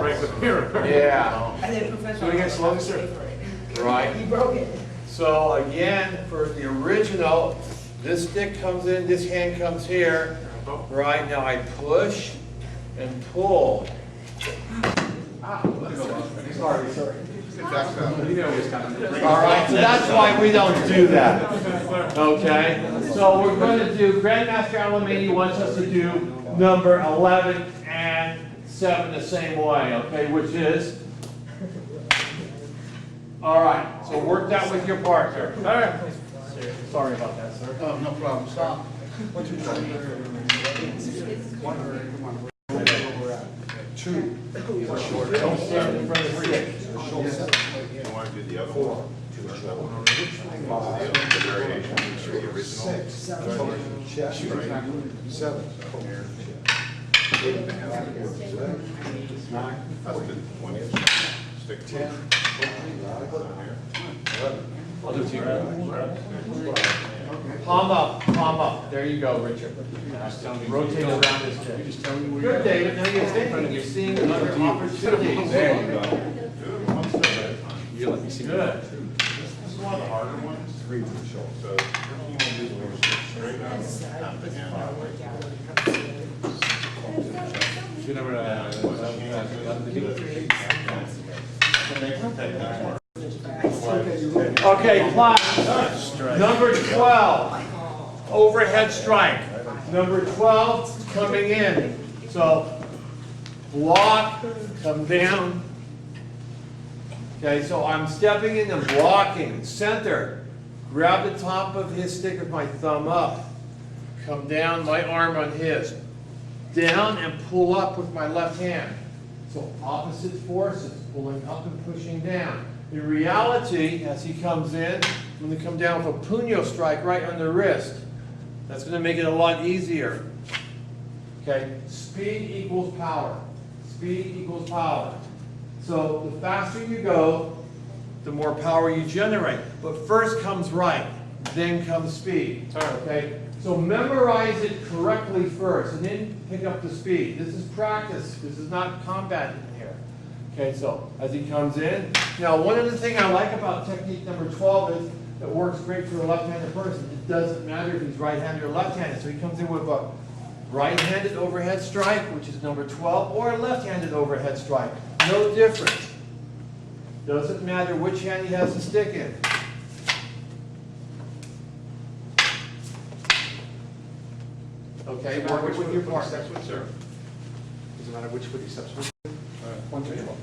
Break the mirror. Yeah. And then professional. Do it again slowly, sir. Right? He broke it. So again, for the original, this stick comes in, this hand comes here. Right, now I push and pull. Sorry, sorry. All right, so that's why we don't do that. Okay, so we're going to do, Grandmaster Alamedi wants us to do number 11 and 7 the same way, okay, which is, all right, so work that with your partner. All right. Sorry about that, sir. Oh, no problem, stop. Two. Don't stand in front of the stick. You want to do the other one? The variation, the original. 6. Chest. 7. That's the one you stick to. 10. 11. I'll do 2. Palm up. There you go, Richard. Rotate around this You stick. just tell me where Good, David. Now you're thinking, you're seeing other opportunities. There you go. Do it one step at a time. You let me see. Good. This is one of the harder ones. 3 for the shoulder. So you want to do the straight up, tap the hand out like You never, Okay, class. Number 12, overhead strike. Number 12 coming in. So block, come down. Okay, so I'm stepping in and blocking. Center. Grab the top of his stick with my thumb up. Come down, my arm on his. Down and pull up with my left hand. So opposite forces, pulling up and pushing down. In reality, as he comes in, I'm going to come down with a punyo strike right on the wrist. That's going to make it a lot easier. Okay, speed equals power. Speed equals power. So the faster you go, the more power you generate. But first comes right, then comes speed. Okay, so memorize it correctly first, and then pick up the speed. This is practice. This is not combat in here. Okay, so as he comes in. Now, one of the things I like about technique number 12 is it works great for a left-handed person. It doesn't matter if he's right-handed or left-handed. So he comes in with a right-handed overhead strike, which is number 12, or a left-handed overhead strike. No difference. Doesn't matter which hand he has the stick in. Okay, work it with your partner. Sir. Doesn't matter which foot he steps with. 1, 2, 1.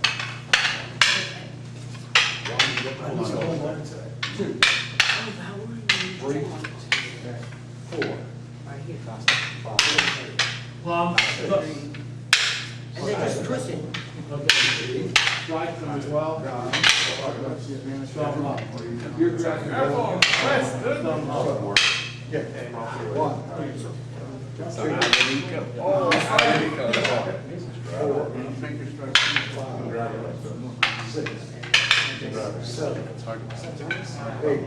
2, 3, 4, Right here. 5, Plum, And then just twist it. okay, strike them as well. Thumb up. You're grabbing the ball. Thumb up. Yeah. 1, 6, 7, 8,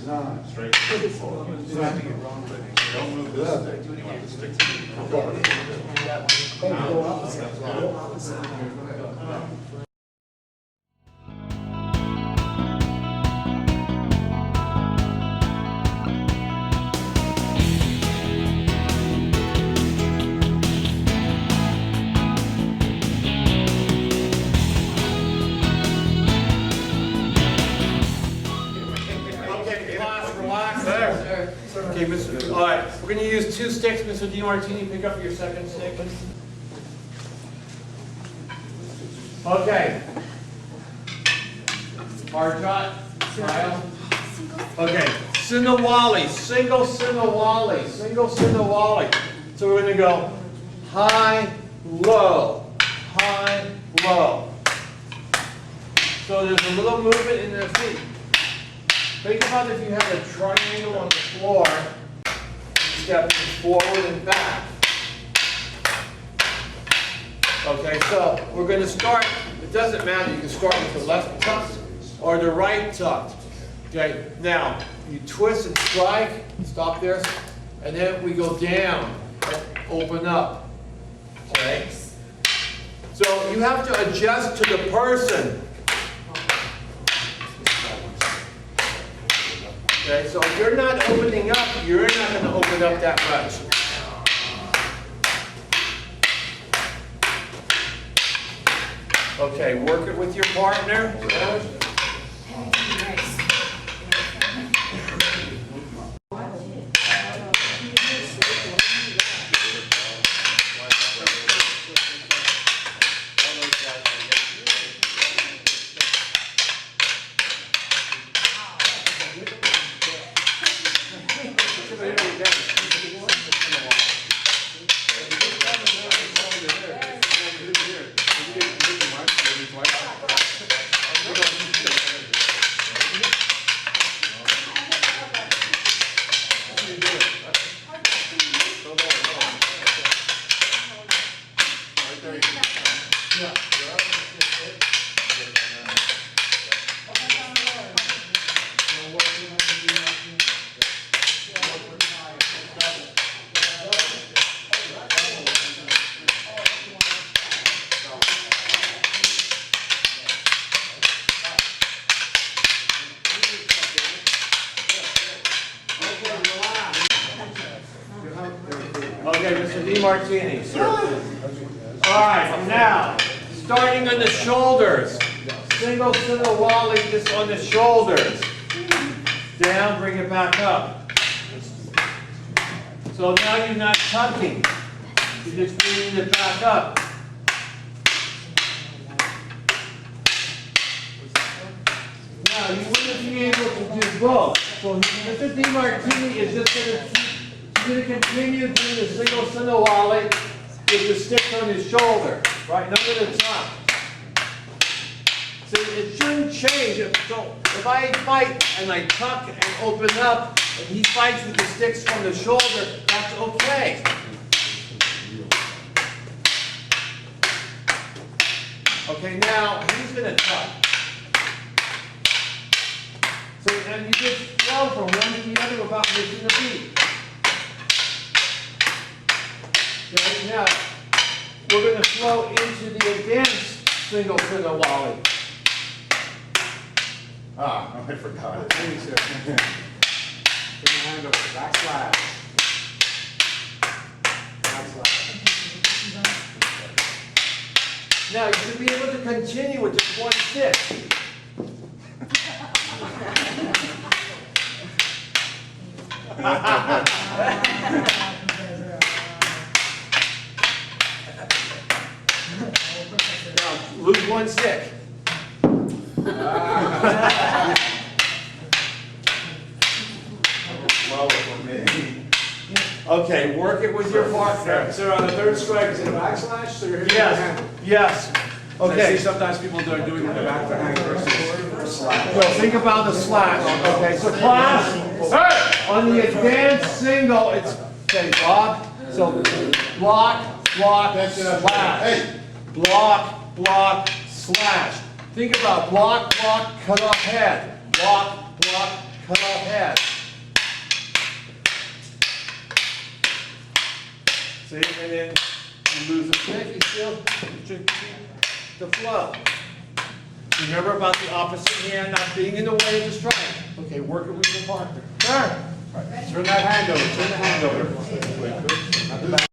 9, Straight. Don't move this stick. You want the stick to be. Go opposite, go opposite. Okay, class, relax there. Okay, Mr. All right, we're going to use 2 sticks. Mr. DiMartini, pick up your second stick. Okay. Hard shot. Kyle. Okay, Sinawali, single Sinawali, single Sinawali. So we're going to go high, low, high, low. So there's a little movement in the feet. Think about if you have a triangle on the floor, stepping forward and back. Okay, so we're going to start, it doesn't matter, you can start with the left tuck or the right tuck. Okay, now you twist and strike, stop there, and then we go down and open up. Okay? So you have to adjust to the person. Okay, so if you're not opening up, you're not going to open up that much. Okay, work it with your partner. Okay, Mr. DiMartini. All right, now, starting on the shoulders. Single Sinawali just on the shoulders. Down, bring it back up. So now you're not tucking. You're just bringing it back up. Now, you wouldn't be able to do both. So Mr. DiMartini is just going to continue doing the single Sinawali with the sticks on his shoulder, right? None of the top. See, it shouldn't change. So if I fight and I tuck and open up, and he fights with the sticks from the shoulder, that's okay. Okay, now he's going to tuck. So, and you just flow from one to the other without missing a beat. Okay, now we're going to flow into the advanced single Sinawali. Ah, I forgot it. Thank you, sir. Bring your hand over, backslash. Backslash. Now you should be able to continue with just one stick. Now lose one stick. Slower for me. Okay, work it with your partner. So on the third strike, is it a backslash? So you're hitting the Yes, hand. yes. Okay. I Okay, see sometimes people are doing the back of the hand versus slap. so think about the slash. Okay, so class, on the advanced single, it's, okay, Bob, so block, block, slash. Block, block, slash. Think about block, block, cut off head. Block, block, cut off head. See, and then you lose a stick, you still should keep the flow. Remember about the opposite hand not being in the way of the strike. Okay, work it with your partner. Sir. Turn that hand over, turn the hand over. Not the back.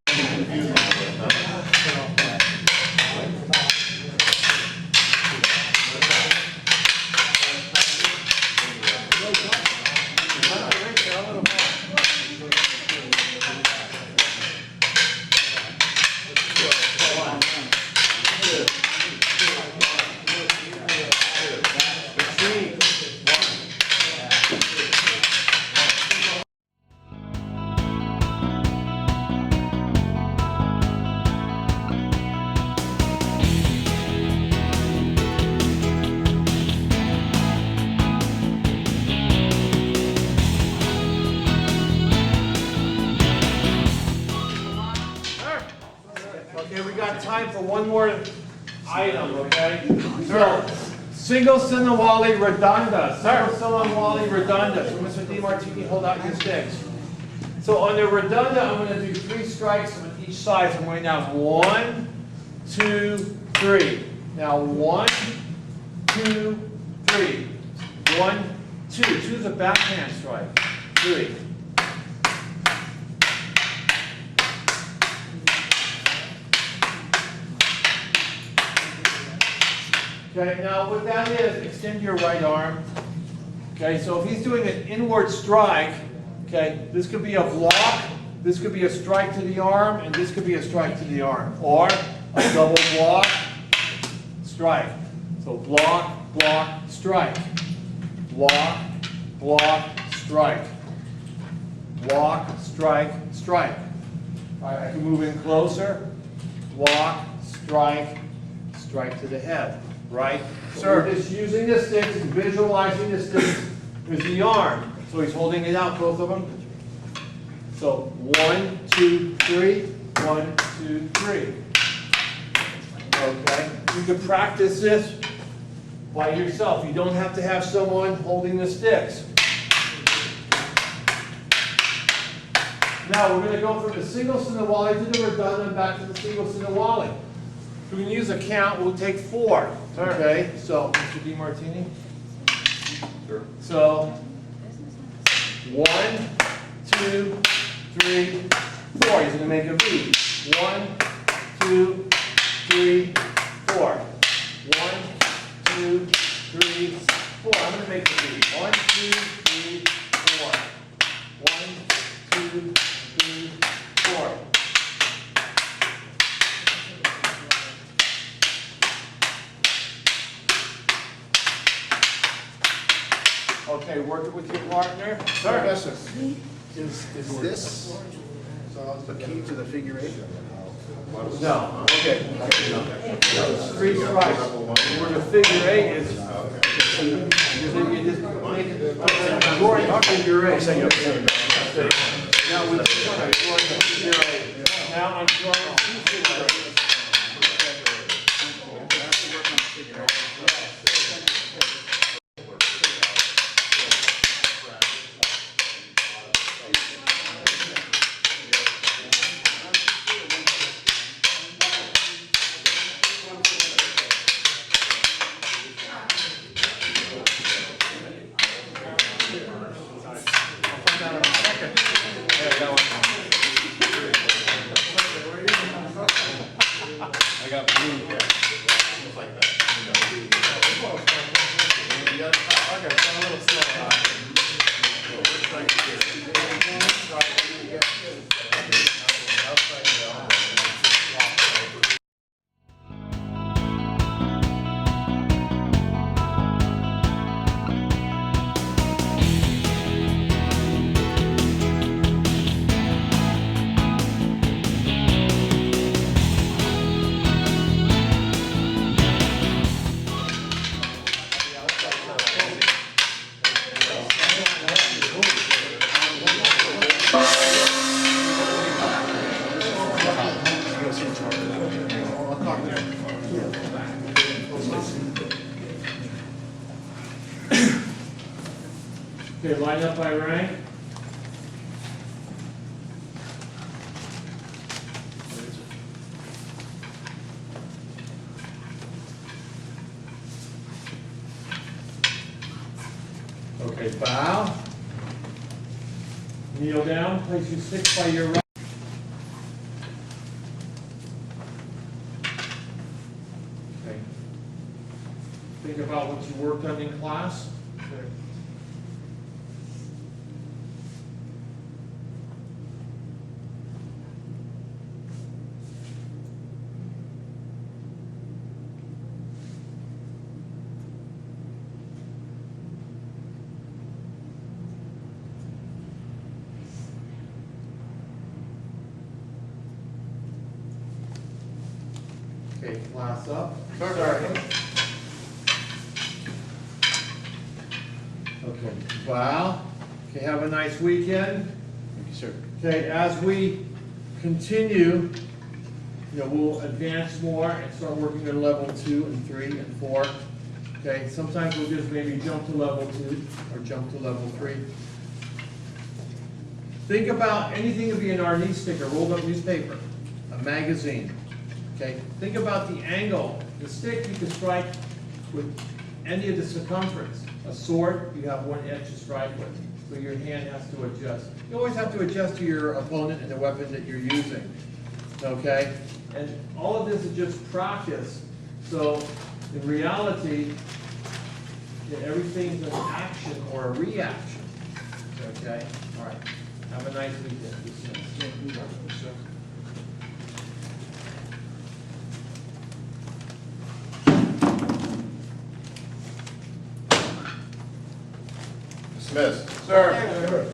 Okay, we got time for one more item, okay? So, single Sinawali Redonda. Single Sinawali Redonda. So, Mr. DiMartini, hold out your sticks. So, on the Redonda, I'm going to do 3 strikes on each side. So, I'm going to have 1, 2, 3. Now, 1, 2, 3. 1, 2. 2 is a backhand strike. 3. Okay, now what that is, extend your right arm. Okay, so if he's doing an inward strike, okay, this could be a block, this could be a strike to the arm, and this could be a strike to the arm. Or a double block, strike. So block, block, strike. Block, block, strike. Block, strike, strike. All right, I can move in closer. Block, strike, strike to the head. Right? So we're just using the sticks and visualizing the sticks with the arm. So he's holding it out, both of them. So 1, 2, 3. 1, 2, 3. Okay? You can practice this by yourself. You don't have to have someone holding the sticks. Now we're going to go from the single Sinawali to the Redonda and back to the single Sinawali. We can use a count, we'll take 4. Okay, so Mr. DiMartini. Sure. So 1, 2, 3, 4. He's going to make a V. 1, 2, 3, 4. 1, 2, 3, 4. I'm going to make a V. 1, 2, 3, 4. 1, 2, 3, 4. Okay, work it with your partner. Sir. Professor, is this the key to the figure 8? No. Okay. No. It's 3 strikes. Where the figure 8 is, you just make it drawing figure 8. Now with this one, I'm drawing the figure 8. Now I'm drawing 2 figure 8. Okay, line up by rank. Okay, bow. Kneel down, place your stick by your right. Okay. Think about what you worked on in class. Okay, class up. Start. Okay, wow. Okay, have a nice weekend. Thank you, sir. Okay, as we continue, we'll advance more and start working on level 2 and 3 and 4. Okay, sometimes we'll just maybe jump to level 2 or jump to level 3. Think about anything that would be an Arnis sticker, rolled up newspaper, a magazine. Okay, think about the angle. The stick you can strike with any of the circumference. A sword, you have one edge to strike with, so your hand has to adjust. You always have to adjust to your opponent and the weapon that you're using. Okay, and all of this is just practice. So in reality, everything's an action or a reaction. Okay, all right. Have a nice weekend. Dismiss. Sir.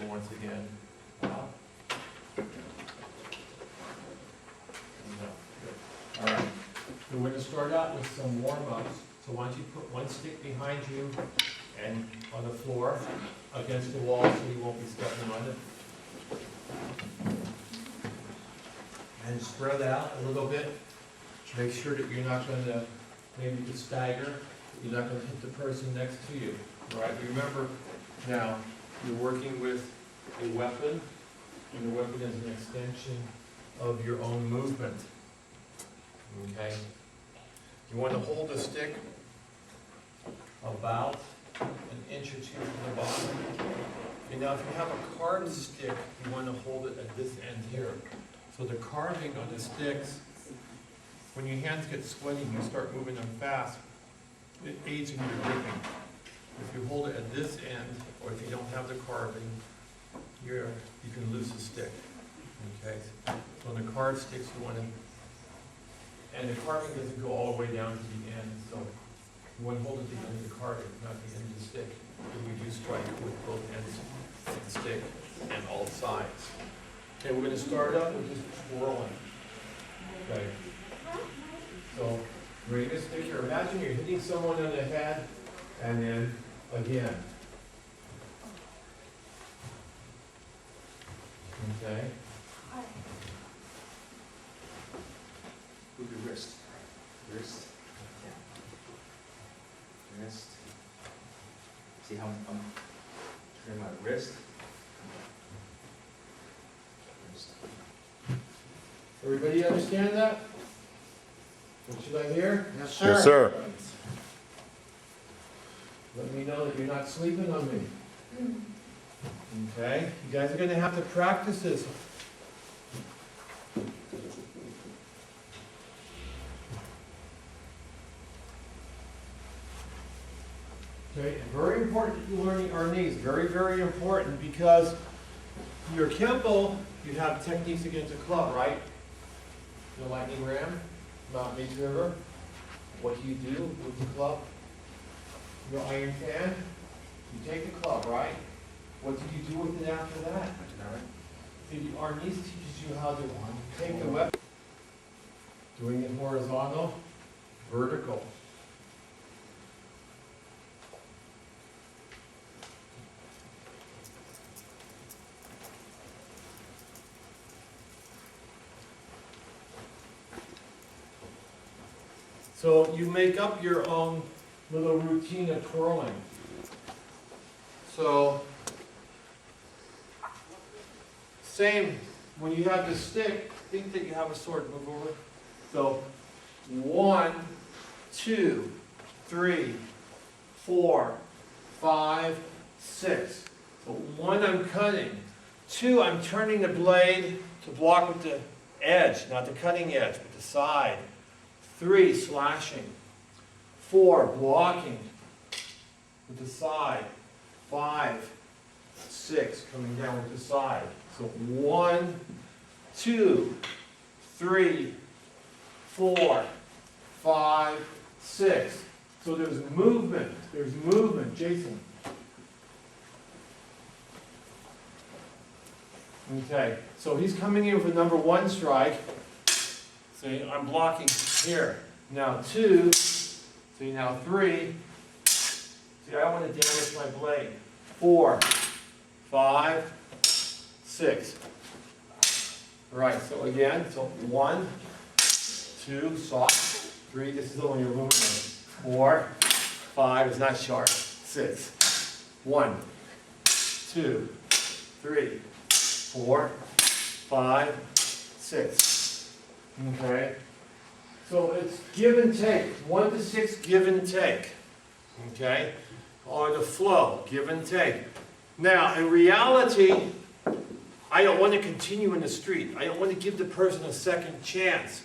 Once again, wow. All right, we're going to start out with some warm-ups. So why don't you put one stick behind you and on the floor against the wall so you won't be stepping on it. And spread out a little bit. Make sure that you're not going to, maybe you could stagger. You're not going to hit the person next to you. All right, remember now, you're working with a weapon, and the weapon is an extension of your own movement. Okay? You want to hold the stick about an inch or two from the bottom. And now if you have a carved stick, you want to hold it at this end here. So the carving on the sticks, when your hands get sweaty and you start moving them fast, it aids in your gripping. If you hold it at this end, or if you don't have the carving, you can lose the stick. Okay? So on the carved sticks, you want to, and the carving doesn't go all the way down to the end, so you want to hold it at the end of the carving, not the end of the stick. Because we do strike with both ends of the stick and all sides. Okay, we're going to start up with just twirling. Okay? So, bring this stick here. Imagine you're hitting someone on the head, and then again. Okay. Move your wrist. Wrist. Wrist. See how I'm turning my wrist? Wrist. Everybody understand that? What should I hear? Yes, sir. Yes, sir. Let me know that you're not sleeping on me. Okay? You guys are going to have to practice this. Okay, and very important that you learn the Arnis. Very, very important, because your Kenpo, you have techniques against a club, right? the lightning ram, Mount Mead River. What do you do with the club? Your iron fan? You take the club, right? What do you do with it after that? See, Arnis teaches you how to take the weapon, doing it horizontal, vertical. So you make up your own little routine of twirling. So, same, when you have the stick, think that you have a sword, move over. So, 1, 2, 3, 4, 5, 6. So 1, I'm cutting. 2, I'm turning the blade to block with the edge, not the cutting edge, but the side. 3, slashing. 4, blocking with the side. 5, 6, coming down with the side. So 1, 2, 3, 4, 5, 6. So there's movement. There's movement. Jason. Okay, so he's coming in with a number 1 strike. See, I'm blocking here. Now 2. See, now 3. See, I don't want to damage my blade. 4, 5, 6. Right, so again, so 1, 2, soft. 3, this is the one you're moving. 4, 5, it's not sharp. 6. 1, 2, 3, 4, 5, 6. Okay? So it's give and take. 1 to 6, give and take. Okay? Or the flow, give and take. Now, in reality, I don't want to continue in the street. I don't want to give the person a second chance.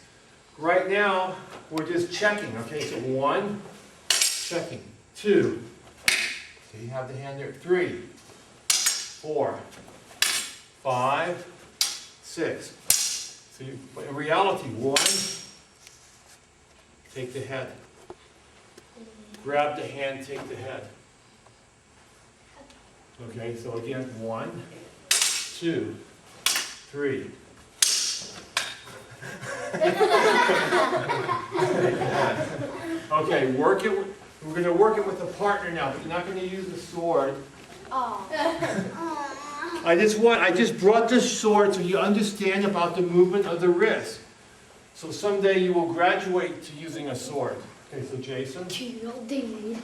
Right now, we're just checking. Okay, so 1, checking. 2, so you have the hand there. 3, 4, 5, 6. So you, but in reality, 1, take the head. Grab the hand, take the head. Okay, so again, 1, 2, 3. Okay, work it. We're going to work it with a partner now, but you're not going to use the sword. I just brought this sword so you understand about the movement of the wrist. So someday you will graduate to using a sword. Okay, so Jason.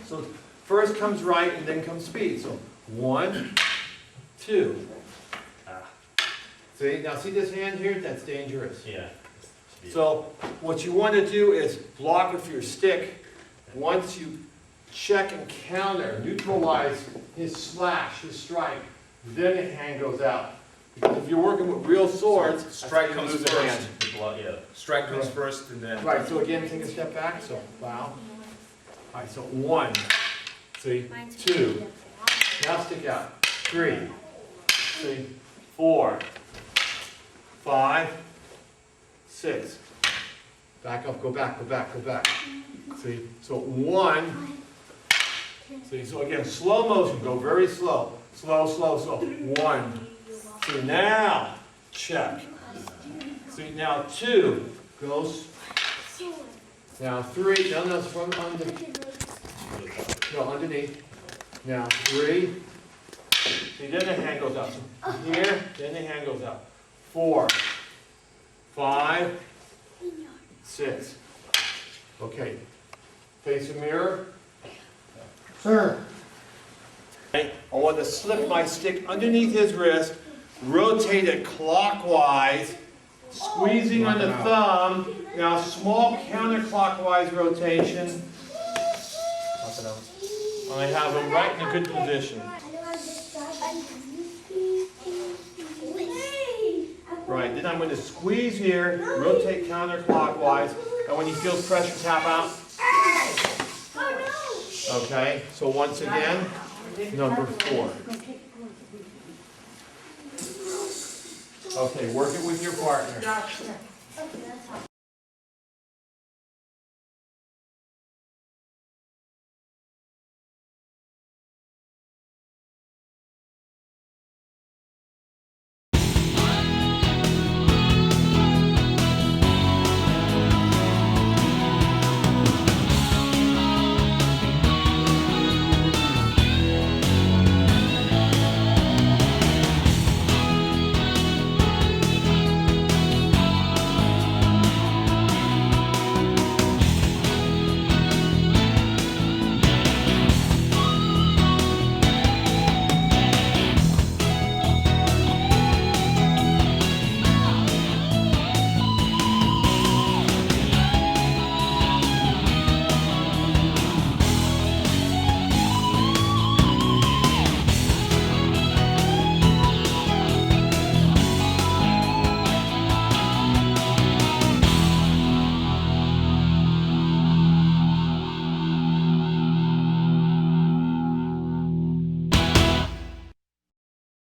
So first comes right and then comes speed. So 1, 2. See, now see this hand here? That's dangerous. Yeah. So what you want to do is block with your stick. Once you check and counter, neutralize his slash, his strike, then the hand goes out. Because if you're working with real swords, Strike comes lose a hand. first. Yeah. Strike comes first and then. Right, so again, take a step back, so wow. All right, so 1, see, 2, now stick out, 3, see, 4, 5, 6. Back up, go back, go back, go back. See, so 1, see, so again, slow motion, go very slow. Slow, slow, slow. 1. See, now, check. See, now 2, goes. Now 3, no, from underneath. No, underneath. Now 3. See, then the hand goes up. So here, then the hand goes up. 4, 5, 6. Okay. Face a mirror. Sir. Okay. I want to slip my stick underneath his wrist, rotate it clockwise, squeezing on the thumb. Now small counterclockwise rotation. I have him right in a good position. Right, then I'm going to squeeze here, rotate counterclockwise, and when he feels pressure, tap out. Okay, so once again, number 4. Okay, work it with your partner.